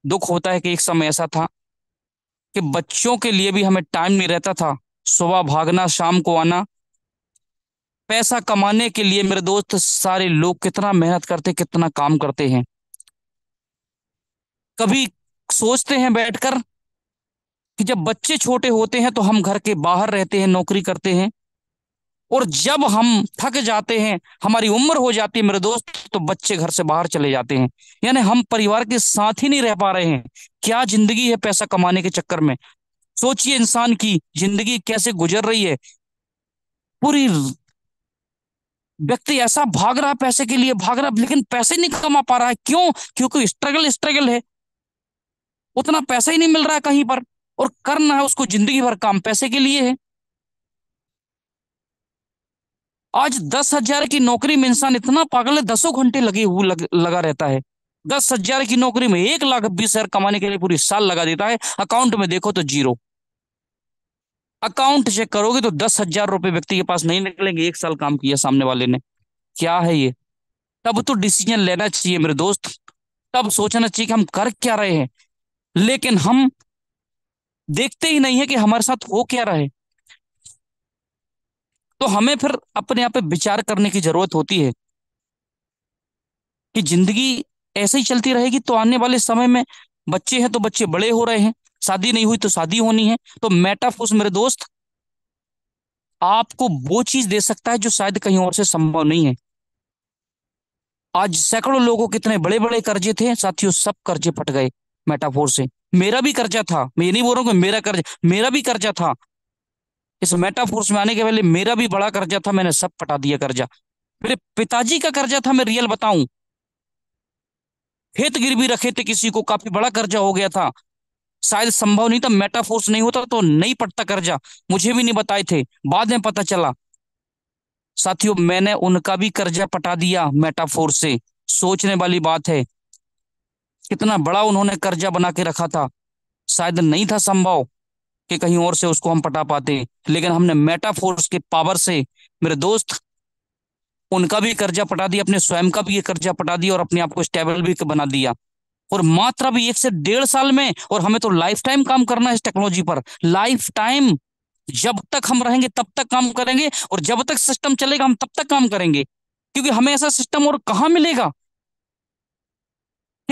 दुख होता है कि एक समय ऐसा था कि बच्चों के लिए भी हमें टाइम नहीं रहता था। सुबह भागना, शाम को आना। पैसा कमाने के लिए मेरे दोस्त सारे लोग कितना मेहनत करते, कितना काम करते हैं। कभी सोचते हैं बैठकर कि जब बच्चे छोटे होते हैं तो हम घर के बाहर रहते हैं, नौकरी करते हैं, और जब हम थक जाते हैं, हमारी उम्र हो जाती है मेरे दोस्त, तो बच्चे घर से बाहर चले जाते हैं। यानी हम परिवार के साथ ही नहीं रह पा रहे हैं। क्या जिंदगी है पैसा कमाने के चक्कर में। सोचिए इंसान की जिंदगी कैसे गुजर रही है। पूरी व्यक्ति ऐसा भाग रहा, पैसे के लिए भाग रहा, लेकिन पैसे नहीं कमा पा रहा है। क्यों? क्योंकि स्ट्रगल स्ट्रगल है, उतना पैसा ही नहीं मिल रहा है कहीं पर। और करना है उसको जिंदगी भर काम पैसे के लिए है। आज 10 हजार की नौकरी में इंसान इतना पागल है, 10 घंटे लगा रहता है। 10 हजार की नौकरी में 1,20,000 कमाने के लिए पूरी साल लगा देता है। अकाउंट में देखो तो जीरो। अकाउंट चेक करोगे तो 10 हजार रुपए व्यक्ति के पास नहीं निकलेंगे, 1 साल काम किया सामने वाले ने। क्या है ये? तब तो डिसीजन लेना चाहिए मेरे दोस्त। तब सोचना चाहिए कि हम कर क्या रहे हैं। लेकिन हम देखते ही नहीं है कि हमारे साथ हो क्या रहा है। तो हमें फिर अपने आप पे विचार करने की जरूरत होती है कि जिंदगी ऐसे ही चलती रहेगी तो आने वाले समय में बच्चे हैं तो बच्चे बड़े हो रहे हैं, शादी नहीं हुई तो शादी होनी है। तो मेटाफोर्स मेरे दोस्त आपको वो चीज दे सकता है जो शायद कहीं और से संभव नहीं है। आज सैकड़ों लोगों के कितने बड़े बड़े कर्जे थे साथियों, सब कर्जे फट गए मेटाफोर से। मेरा भी कर्जा था, मैं ये नहीं बोल रहा हूँ कि मेरा भी कर्जा था। इस मेटाफोर्स में आने के पहले मेरा भी बड़ा कर्जा था, मैंने सब पटा दिया कर्जा। मेरे पिताजी का कर्जा था, मैं रियल बताऊं, खेत गिरवी रखे थे किसी को, काफी बड़ा कर्जा हो गया था। शायद संभव नहीं था, मेटाफोर्स नहीं होता तो नहीं पड़ता कर्जा। मुझे भी नहीं बताए थे, बाद में पता चला। साथियों, मैंने उनका भी कर्जा पटा दिया मेटाफोर से। सोचने वाली बात है, कितना बड़ा उन्होंने कर्जा बना के रखा था। शायद नहीं था संभव कि कहीं और से उसको हम पटा पाते, लेकिन हमने मेटाफोर्स के पावर से मेरे दोस्त उनका भी कर्जा पटा दिया, अपने स्वयं का भी ये कर्जा पटा दिया और अपने आप को स्टेबल भी बना दिया। और मात्र अभी 1 से 1.5 साल में। और हमें तो लाइफ टाइम काम करना है इस टेक्नोलॉजी पर, लाइफ टाइम। जब तक हम रहेंगे तब तक काम करेंगे, और जब तक सिस्टम चलेगा हम तब तक काम करेंगे, क्योंकि हमें ऐसा सिस्टम और कहाँ मिलेगा।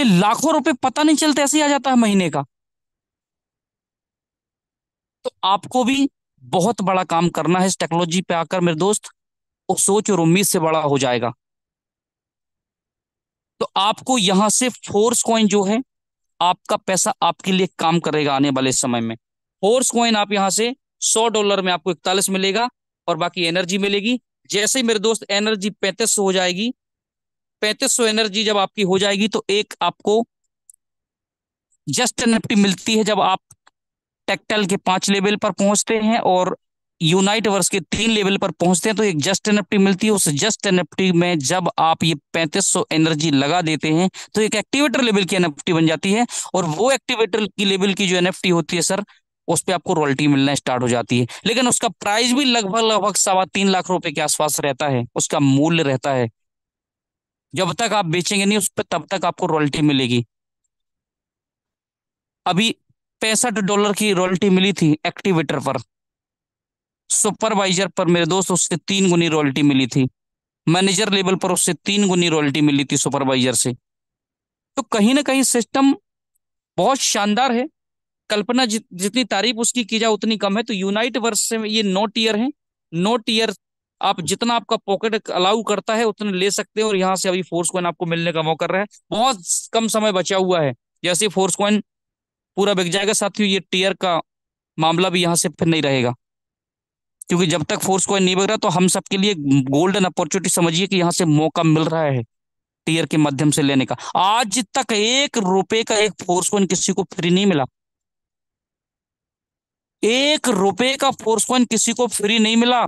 ये लाखों रुपए पता नहीं चलते ऐसे ही आ जाता है महीने का। तो आपको भी बहुत बड़ा काम करना है इस टेक्नोलॉजी पे आकर मेरे दोस्त, वो सोच और उम्मीद से बड़ा हो जाएगा। तो आपको यहां से फोर्स कॉइन जो है, आपका पैसा आपके लिए काम करेगा आने वाले समय में। फोर्स कॉइन आप यहां से $100 में आपको 41 मिलेगा, और बाकी एनर्जी मिलेगी। जैसे ही मेरे दोस्त एनर्जी 3500 हो जाएगी, 3500 एनर्जी जब आपकी हो जाएगी, तो एक आपको जस्ट एनएफटी मिलती है जब आप टेक्टाइल के 5 लेवल पर पहुंचते हैं और यूनाइट वर्स के 3 लेवल पर पहुंचते हैं, तो एक जस्ट एनएफटी मिलती है। उस जस्ट एनएफटी में जब आप ये 3500 एनर्जी लगा देते हैं, तो एक एक्टिवेटर लेवल की एनएफटी बन जाती है। और वो एक्टिवेटर की लेवल की जो एनएफटी होती है सर, उस पे आपको रॉयल्टी मिलना स्टार्ट हो जाती है। लेकिन उसका प्राइस भी लगभग लगभग 3.25 लाख रुपए के आसपास रहता है, उसका मूल्य रहता है। जब तक आप बेचेंगे नहीं उस पर, तब तक आपको रॉयल्टी मिलेगी। अभी $65 की रॉयल्टी मिली थी एक्टिवेटर पर। सुपरवाइजर पर मेरे दोस्त उससे 3 गुनी रॉयल्टी मिली थी। मैनेजर लेवल पर उससे 3 गुनी रॉयल्टी मिली थी सुपरवाइजर से। तो कहीं ना कहीं सिस्टम बहुत शानदार है। कल्पना जितनी तारीफ उसकी की जाए उतनी कम है। तो यूनाइट वर्स से ये 9 टीयर है। 9 टीयर आप जितना आपका पॉकेट अलाउ करता है उतने ले सकते हैं। और यहाँ से अभी फोर्स कॉइन आपको मिलने का मौका कर रहा है, बहुत कम समय बचा हुआ है। जैसे फोर्स कॉइन पूरा बिक जाएगा साथियों, ये टीयर का मामला भी यहाँ से फिर नहीं रहेगा। क्योंकि जब तक फोर्स कॉइन नहीं बिक रहा, तो हम सबके लिए गोल्डन अपॉर्चुनिटी समझिए कि यहाँ से मौका मिल रहा है टीयर के माध्यम से लेने का। आज तक ₹1 का एक फोर्स कॉइन किसी को फ्री नहीं मिला। ₹1 का फोर्स कॉइन किसी को फ्री नहीं मिला।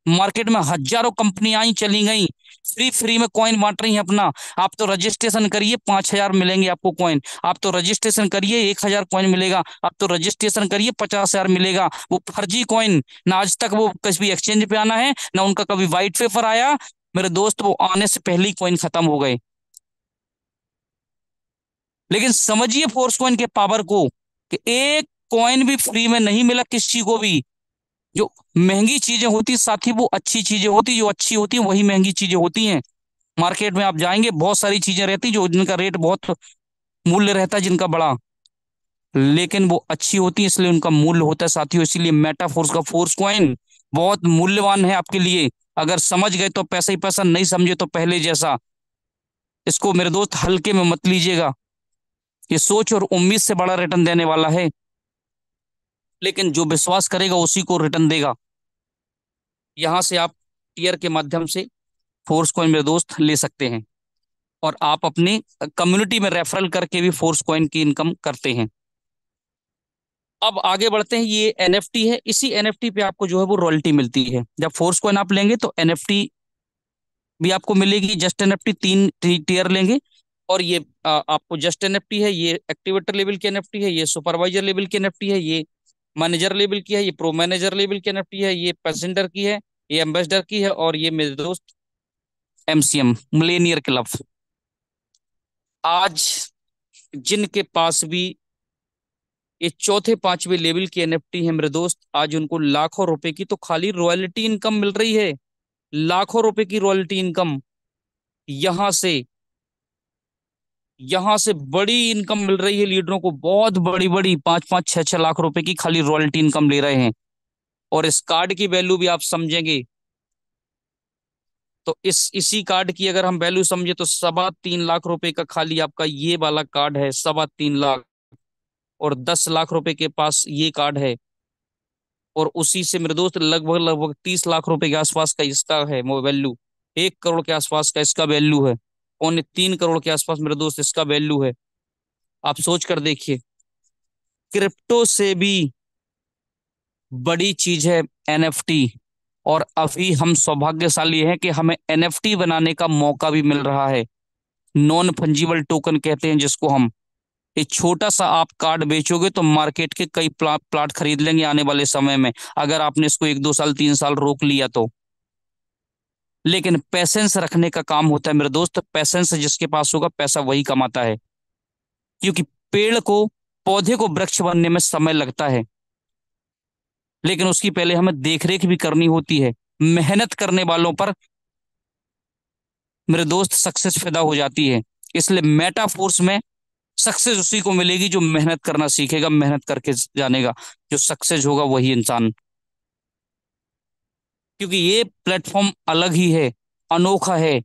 मार्केट में हजारों कंपनियां आई चली गई, फ्री फ्री में कॉइन बांट रही हैं अपना। आप तो रजिस्ट्रेशन करिए, 5,000 मिलेंगे आपको कॉइन। आप तो रजिस्ट्रेशन करिए, 1,000 कॉइन मिलेगा। आप तो रजिस्ट्रेशन करिए, 50,000 मिलेगा। वो फर्जी कॉइन, ना आज तक वो किसी एक्सचेंज पे आना है, ना उनका कभी व्हाइट पेपर आया मेरे दोस्त, वो आने से पहले ही कॉइन खत्म हो गए। लेकिन समझिए फोर्स कॉइन के पावर को, कि एक कॉइन भी फ्री में नहीं मिला किसी को भी। जो महंगी चीजें होती साथी, वो अच्छी चीजें होती, जो अच्छी होती है वही महंगी चीजें होती हैं। मार्केट में आप जाएंगे, बहुत सारी चीजें रहती जो जिनका रेट बहुत मूल्य रहता है जिनका बड़ा, लेकिन वो अच्छी होती है इसलिए उनका मूल्य होता है साथियों। इसीलिए मेटाफोर्स का फोर्स कॉइन बहुत मूल्यवान है आपके लिए। अगर समझ गए तो पैसा ही पैसा, नहीं समझे तो पहले जैसा। इसको मेरे दोस्त हल्के में मत लीजिएगा, ये सोच और उम्मीद से बड़ा रिटर्न देने वाला है। लेकिन जो विश्वास करेगा उसी को रिटर्न देगा। यहां से आप टीयर के माध्यम से फोर्स कॉइन मेरे दोस्त ले सकते हैं, और आप अपने कम्युनिटी में रेफरल करके भी फोर्स कॉइन की इनकम करते हैं। अब आगे बढ़ते हैं। ये एनएफटी है, इसी एनएफटी पे आपको जो है वो रॉयल्टी मिलती है। जब फोर्स कॉइन आप लेंगे तो एनएफटी भी आपको मिलेगी। जस्ट एनएफटी तीन टीयर लेंगे, और ये आपको जस्ट एनएफटी है, ये एक्टिवेटर लेवल की एनएफटी है, ये सुपरवाइजर लेवल की एनएफटी है, ये मैनेजर लेवल की है, ये प्रो मैनेजर लेवल की एनएफटी है, ये पैसेंजर की है, ये एम्बेसडर की है, और ये मेरे दोस्त एमसीएम मिलेनियर क्लब। आज जिनके पास भी ये चौथे पांचवे लेवल की एनएफटी है मेरे दोस्त, आज उनको लाखों रुपए की तो खाली रॉयल्टी इनकम मिल रही है। लाखों रुपए की रॉयल्टी इनकम। यहां से यहां से बड़ी इनकम मिल रही है लीडरों को, बहुत बड़ी बड़ी, 5-5 6-6 लाख रुपए की खाली रॉयल्टी इनकम ले रहे हैं। और इस कार्ड की वैल्यू भी आप समझेंगे तो इसी कार्ड की अगर हम वैल्यू समझे तो 3.25 लाख रुपए का खाली आपका ये वाला कार्ड है, 3.25 लाख। और 10 लाख रुपए के पास ये कार्ड है। और उसी से मेरे दोस्त लगभग लगभग 30 लाख रुपए के आसपास का इसका है वो वैल्यू। 1 करोड़ के आसपास का इसका वैल्यू है। 3.25 करोड़ के आसपास मेरे दोस्त इसका वैल्यू है। आप सोच कर देखिए, क्रिप्टो से भी बड़ी चीज है एनएफटी। और अभी हम सौभाग्यशाली हैं कि हमें एनएफटी बनाने का मौका भी मिल रहा है। नॉन फंजिबल टोकन कहते हैं जिसको हम। एक छोटा सा आप कार्ड बेचोगे तो मार्केट के कई प्लाट खरीद लेंगे आने वाले समय में, अगर आपने इसको 1-2 साल 3 साल रोक लिया तो। लेकिन पैसेंस रखने का काम होता है मेरे दोस्त। पैसेंस जिसके पास होगा पैसा वही कमाता है। क्योंकि पेड़ को, पौधे को वृक्ष बनने में समय लगता है, लेकिन उसकी पहले हमें देखरेख भी करनी होती है। मेहनत करने वालों पर मेरे दोस्त सक्सेस पैदा हो जाती है। इसलिए मेटाफोर्स में सक्सेस उसी को मिलेगी जो मेहनत करना सीखेगा, मेहनत करके जानेगा। जो सक्सेस होगा वही इंसान, क्योंकि ये प्लेटफॉर्म अलग ही है, अनोखा है।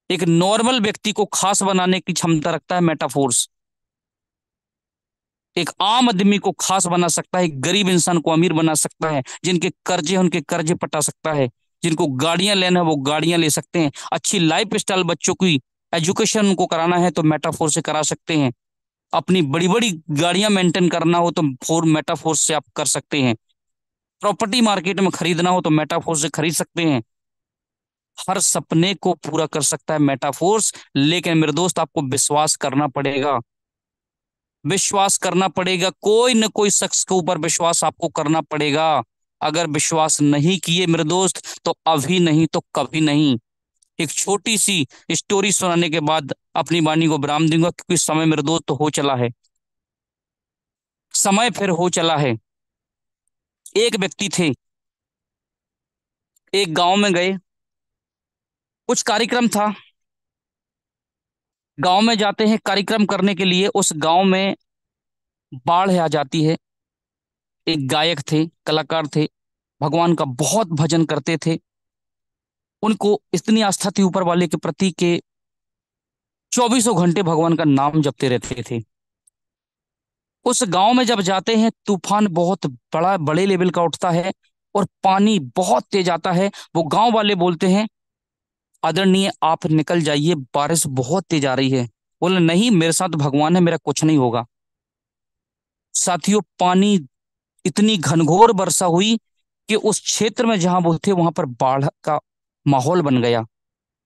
एक नॉर्मल व्यक्ति को खास बनाने की क्षमता रखता है मेटाफोर्स। एक आम आदमी को खास बना सकता है, एक गरीब इंसान को अमीर बना सकता है, जिनके कर्जे हैं, उनके कर्जे पटा सकता है, जिनको गाड़ियां लेना है वो गाड़ियां ले सकते हैं, अच्छी लाइफ स्टाइल बच्चों की एजुकेशन उनको कराना है तो मेटाफोर से करा सकते हैं, अपनी बड़ी बड़ी गाड़ियां मेंटेन करना हो तो फोर मेटाफोर से आप कर सकते हैं, प्रॉपर्टी मार्केट में खरीदना हो तो मेटाफोर से खरीद सकते हैं। हर सपने को पूरा कर सकता है मेटाफोर्स। लेकिन मेरे दोस्त आपको विश्वास करना पड़ेगा, विश्वास करना पड़ेगा, कोई न कोई शख्स के ऊपर विश्वास आपको करना पड़ेगा। अगर विश्वास नहीं किए मेरे दोस्त तो अभी नहीं तो कभी नहीं। एक छोटी सी स्टोरी सुनाने के बाद अपनी वाणी को विराम दूंगा, क्योंकि समय मेरे दोस्त हो चला है, समय फिर हो चला है। एक व्यक्ति थे, एक गांव में गए, कुछ कार्यक्रम था। गांव में जाते हैं कार्यक्रम करने के लिए, उस गांव में बाढ़ आ जाती है। एक गायक थे, कलाकार थे, भगवान का बहुत भजन करते थे। उनको इतनी आस्था थी ऊपर वाले के प्रति के चौबीसों घंटे भगवान का नाम जपते रहते थे। उस गांव में जब जाते हैं तूफान बहुत बड़े लेवल का उठता है और पानी बहुत तेज आता है। वो गांव वाले बोलते हैं, आदरणीय आप निकल जाइए, बारिश बहुत तेज आ रही है। बोले नहीं, मेरे साथ भगवान है, मेरा कुछ नहीं होगा। साथियों, पानी इतनी घनघोर वर्षा हुई कि उस क्षेत्र में जहां वो थे वहां पर बाढ़ का माहौल बन गया।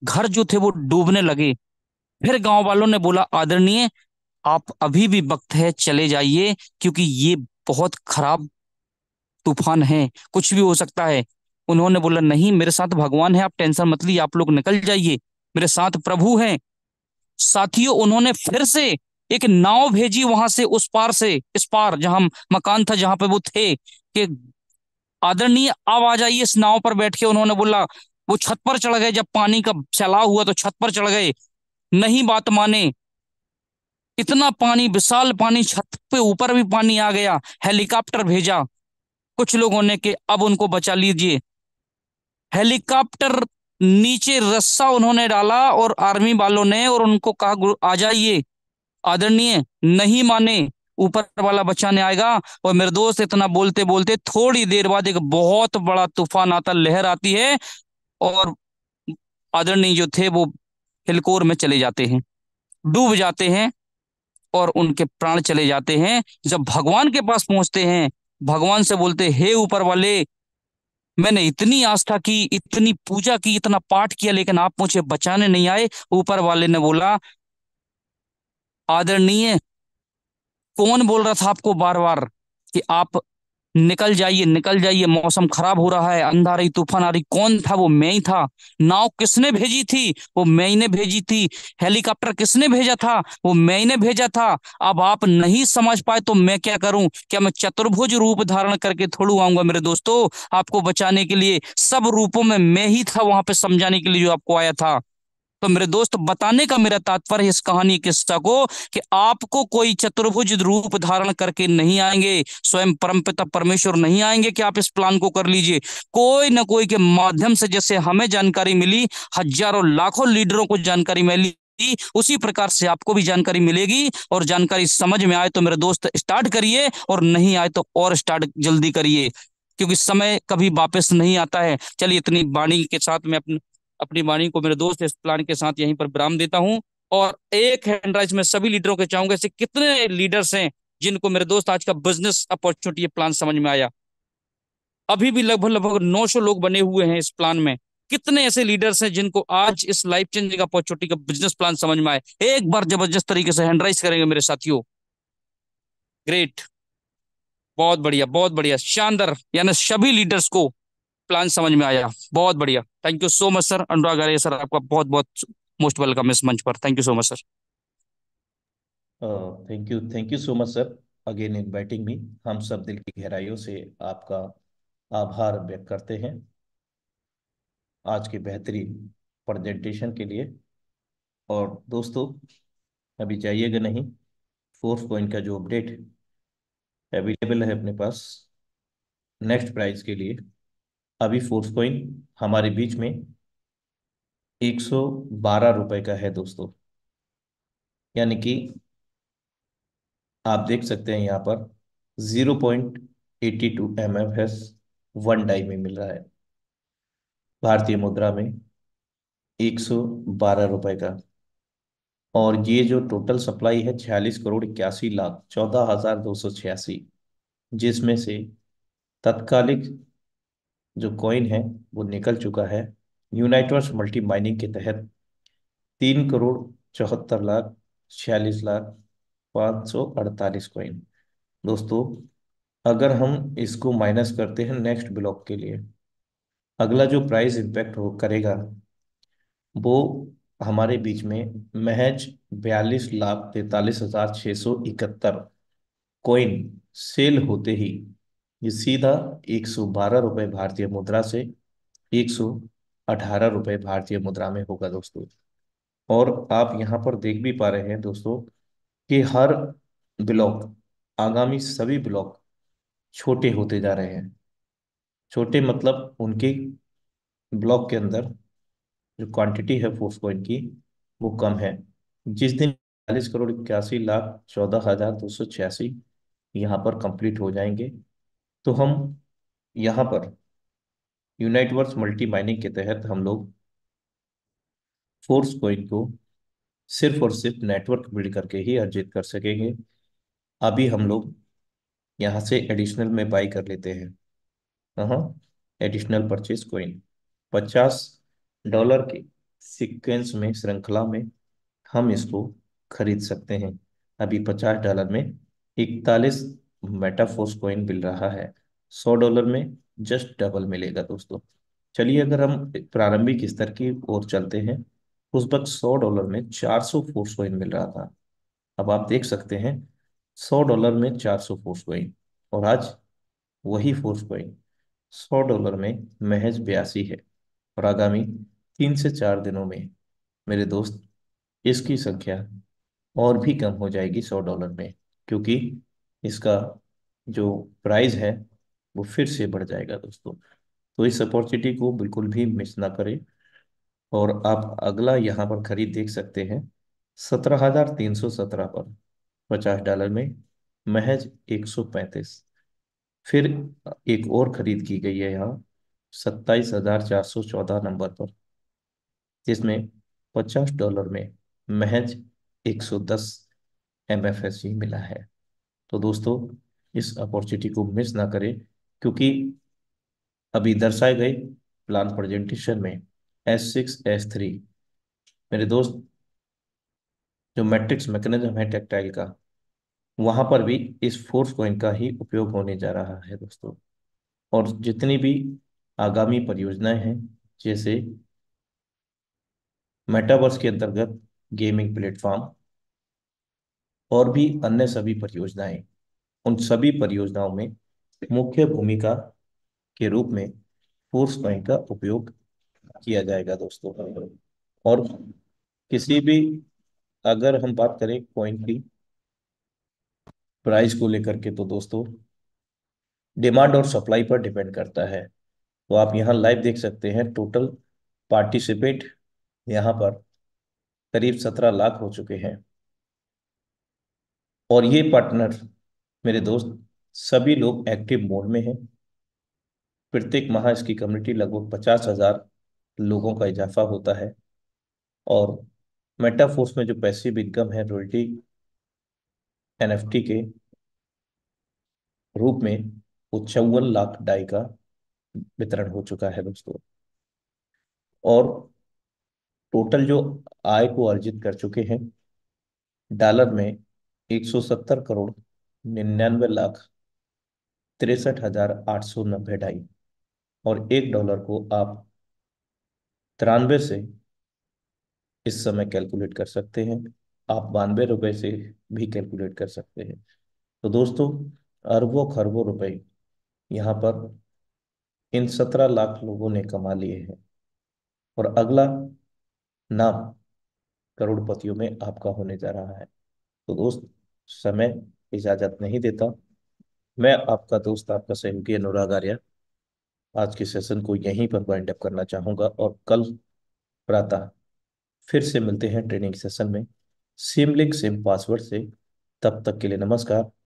घर जो थे वो डूबने लगे। फिर गांव वालों ने बोला, आदरणीय आप अभी भी वक्त है, चले जाइए, क्योंकि ये बहुत खराब तूफान है, कुछ भी हो सकता है। उन्होंने बोला नहीं, मेरे साथ भगवान है, आप टेंशन मत लीजिए, आप लोग निकल जाइए, मेरे साथ प्रभु हैं। साथियों, उन्होंने फिर से एक नाव भेजी वहां से, उस पार से इस पार, जहां मकान था जहां पे वो थे, कि आदरणीय आप आ जाइए इस नाव पर बैठ के। उन्होंने बोला, वो छत पर चढ़ गए, जब पानी का सैलाब हुआ तो छत पर चढ़ गए। नहीं बात माने, इतना पानी, विशाल पानी, छत पे ऊपर भी पानी आ गया। हेलीकॉप्टर भेजा कुछ लोगों ने कि अब उनको बचा लीजिए। हेलीकॉप्टर नीचे रस्सा उन्होंने डाला और आर्मी वालों ने, और उनको कहा आ जाइए आदरणीय, नहीं माने, ऊपर वाला बचाने आएगा। और मेरे दोस्त इतना बोलते बोलते थोड़ी देर बाद एक बहुत बड़ा तूफान आता, लहर आती है, और आदरणीय जो थे वो हिलकोर में चले जाते हैं, डूब जाते हैं, और उनके प्राण चले जाते हैं। जब भगवान के पास पहुंचते हैं, भगवान से बोलते, हे ऊपर वाले, मैंने इतनी आस्था की, इतनी पूजा की, इतना पाठ किया, लेकिन आप मुझे बचाने नहीं आए। ऊपर वाले ने बोला, आदरणीय कौन बोल रहा था आपको बार बार कि आप निकल जाइए, निकल जाइए, मौसम खराब हो रहा है, अंधा रही, तूफान आ रही, कौन था? वो मैं ही था। नाव किसने भेजी थी? वो मैं ही ने भेजी थी। हेलीकॉप्टर किसने भेजा था? वो मैं ही ने भेजा था। अब आप नहीं समझ पाए तो मैं क्या करूं? क्या मैं चतुर्भुज रूप धारण करके थोड़ू आऊंगा मेरे दोस्तों आपको बचाने के लिए? सब रूपों में मैं ही था वहां पे समझाने के लिए जो आपको आया था। तो मेरे दोस्त, बताने का मेरा तात्पर्य इस कहानी किस्सा को, कि आपको कोई चतुर्भुज रूप धारण करके नहीं आएंगे, स्वयं परमपिता परमेश्वर नहीं आएंगे कि आप इस प्लान को कर लीजिए। कोई ना कोई के माध्यम से, जैसे हमें जानकारी मिली, हजारों लाखों लीडरों को जानकारी मिली, उसी प्रकार से आपको भी जानकारी मिलेगी। और जानकारी समझ में आए तो मेरे दोस्त स्टार्ट करिए, और नहीं आए तो और स्टार्ट जल्दी करिए, क्योंकि समय कभी वापस नहीं आता है। चलिए, इतनी वाणी के साथ मैं अपनी वाणी को मेरे दोस्त इस प्लान के साथ यहीं पर विराम देता हूं। और एक हैंड राइज में सभी लीडरों को चाहूंगा, ऐसे कितने लीडर्स हैं जिनको मेरे दोस्त आज का बिजनेस अपॉर्चुनिटी प्लान समझ में आया? अभी भी लगभग लगभग 900 लोग बने हुए हैं इस प्लान में। कितने ऐसे लीडर्स हैं जिनको आज इस लाइफ चेंजिंग अपॉर्चुनिटी का बिजनेस प्लान समझ में आए? एक बार जबरदस्त तरीके से हैंड राइज करेंगे मेरे साथियों। ग्रेट, बहुत बढ़िया, शानदार, यानी सभी लीडर्स को प्लान समझ में आया। बहुत बढ़िया, thank you so much sir. Anurag Arya sir, आपका बहुत बहुत मोस्ट वेलकम इस मंच पर। Thank you so much sir. Thank you so much sir, again inviting me. हम सब दिल की गहराइयों से आपका आभार व्यक्त करते हैं आज के बेहतरीन प्रेजेंटेशन के लिए। और दोस्तों, अभी जाइएगा नहीं। फोर्थ कॉइन का जो अपडेट अवेलेबल है अपने पास नेक्स्ट प्राइस के लिए, अभी फोर्थ कॉइन हमारे बीच में 112 रुपए का है दोस्तों। यानी कि आप देख सकते हैं यहाँ पर 0.82 MFS 1 डाई में मिल रहा है भारतीय मुद्रा में, 112 रुपए का। और ये जो टोटल सप्लाई है 46 करोड़ 81 लाख 14,286, जिसमें से तत्कालिक जो कॉइन है वो निकल चुका है यूनाइटर्स मल्टी माइनिंग के तहत 3,74,46,548 कॉइन। दोस्तों, अगर हम इसको माइनस करते हैं नेक्स्ट ब्लॉक के लिए, अगला जो प्राइस इम्पैक्ट हो करेगा वो हमारे बीच में महज 42,43,671 कॉइन सेल होते ही ये सीधा 112 रुपये भारतीय मुद्रा से 118 रुपये भारतीय मुद्रा में होगा दोस्तों। और आप यहाँ पर देख भी पा रहे हैं दोस्तों कि हर ब्लॉक, आगामी सभी ब्लॉक छोटे होते जा रहे हैं। छोटे मतलब उनके ब्लॉक के अंदर जो क्वांटिटी है फोर्स कॉइन की वो कम है। जिस दिन 40,81,14,286 यहाँ पर कंप्लीट हो जाएंगे, तो हम यहाँ पर यूनाइटवर्स मल्टी माइनिंग के तहत हम लोग फोर्स कॉइन को सिर्फ और सिर्फ नेटवर्क बिल्ड करके ही अर्जित कर सकेंगे। अभी हम लोग यहाँ से एडिशनल में बाई कर लेते हैं। हाँ, एडिशनल परचेज कॉइन $50 के सीक्वेंस में, श्रृंखला में हम इसको खरीद सकते हैं। अभी $50 में 41 मेटाफोर्स कॉइन मिल रहा है। $100 में जस्ट डबल मिलेगा दोस्तों। चलिए, अगर हम प्रारंभिक स्तर की ओर चलते हैं, उस वक्त $100 में 400 फोर्स कॉइन मिल रहा था। अब आप देख सकते हैं $100 में 400 फोर्स कॉइन, और आज वही फोर्स कॉइन $100 में महज 82 है। और आगामी 3 से 4 दिनों में मेरे दोस्त इसकी संख्या और भी कम हो जाएगी $100 में, क्योंकि इसका जो प्राइस है वो फिर से बढ़ जाएगा दोस्तों। तो इस अपॉर्चुनिटी को बिल्कुल भी मिस ना करें। और आप अगला यहाँ पर खरीद देख सकते हैं 17,317 पर $50 में महज 135। फिर एक और खरीद की गई है यहाँ 27,414 नंबर पर, जिसमें $50 में महज 110 MFSC मिला है। तो दोस्तों, इस अपॉर्चुनिटी को मिस ना करें, क्योंकि अभी दर्शाए गए प्लान प्रेजेंटेशन में S6 S3, मेरे दोस्त, जो मैट्रिक्स मैकेनिज्म है टेक्टाइल का, वहां पर भी इस फोर्स कॉइन का ही उपयोग होने जा रहा है दोस्तों। और जितनी भी आगामी परियोजनाएं हैं, जैसे मेटावर्स के अंतर्गत गेमिंग प्लेटफॉर्म और भी अन्य सभी परियोजनाएं, उन सभी परियोजनाओं में मुख्य भूमिका के रूप में फोर्स कॉइन का उपयोग किया जाएगा दोस्तों। और किसी भी, अगर हम बात करें कॉइन की प्राइस को लेकर के, तो दोस्तों डिमांड और सप्लाई पर डिपेंड करता है। तो आप यहाँ लाइव देख सकते हैं टोटल पार्टिसिपेट यहाँ पर करीब 17 लाख हो चुके हैं। और ये पार्टनर, मेरे दोस्त, सभी लोग एक्टिव मोड में हैं। प्रत्येक माह इसकी कम्युनिटी लगभग 50,000 लोगों का इजाफा होता है। और मेटाफोर्स में जो पैसिव इनकम है रॉयल्टी NFT के रूप में, वो 54 लाख डाई का वितरण हो चुका है दोस्तों। और टोटल जो आय को अर्जित कर चुके हैं डॉलर में 170,99,63,890 ढाई। और $1 को आप 93 से इस समय कैलकुलेट कर सकते हैं। आप 92 रुपए से भी कैलकुलेट कर सकते हैं। तो दोस्तों, अरबों खरबों रुपए यहाँ पर इन 17 लाख लोगों ने कमा लिए हैं। और अगला नाम करोड़पतियों में आपका होने जा रहा है। तो दोस्त, समय इजाजत नहीं देता। मैं आपका दोस्त, आपका सहयोगी अनुराग आर्य, आज के सेशन को यहीं पर वाइंड अप करना चाहूंगा, और कल प्रातः फिर से मिलते हैं ट्रेनिंग सेशन में, सेम लिंक सेम पासवर्ड से। तब तक के लिए नमस्कार।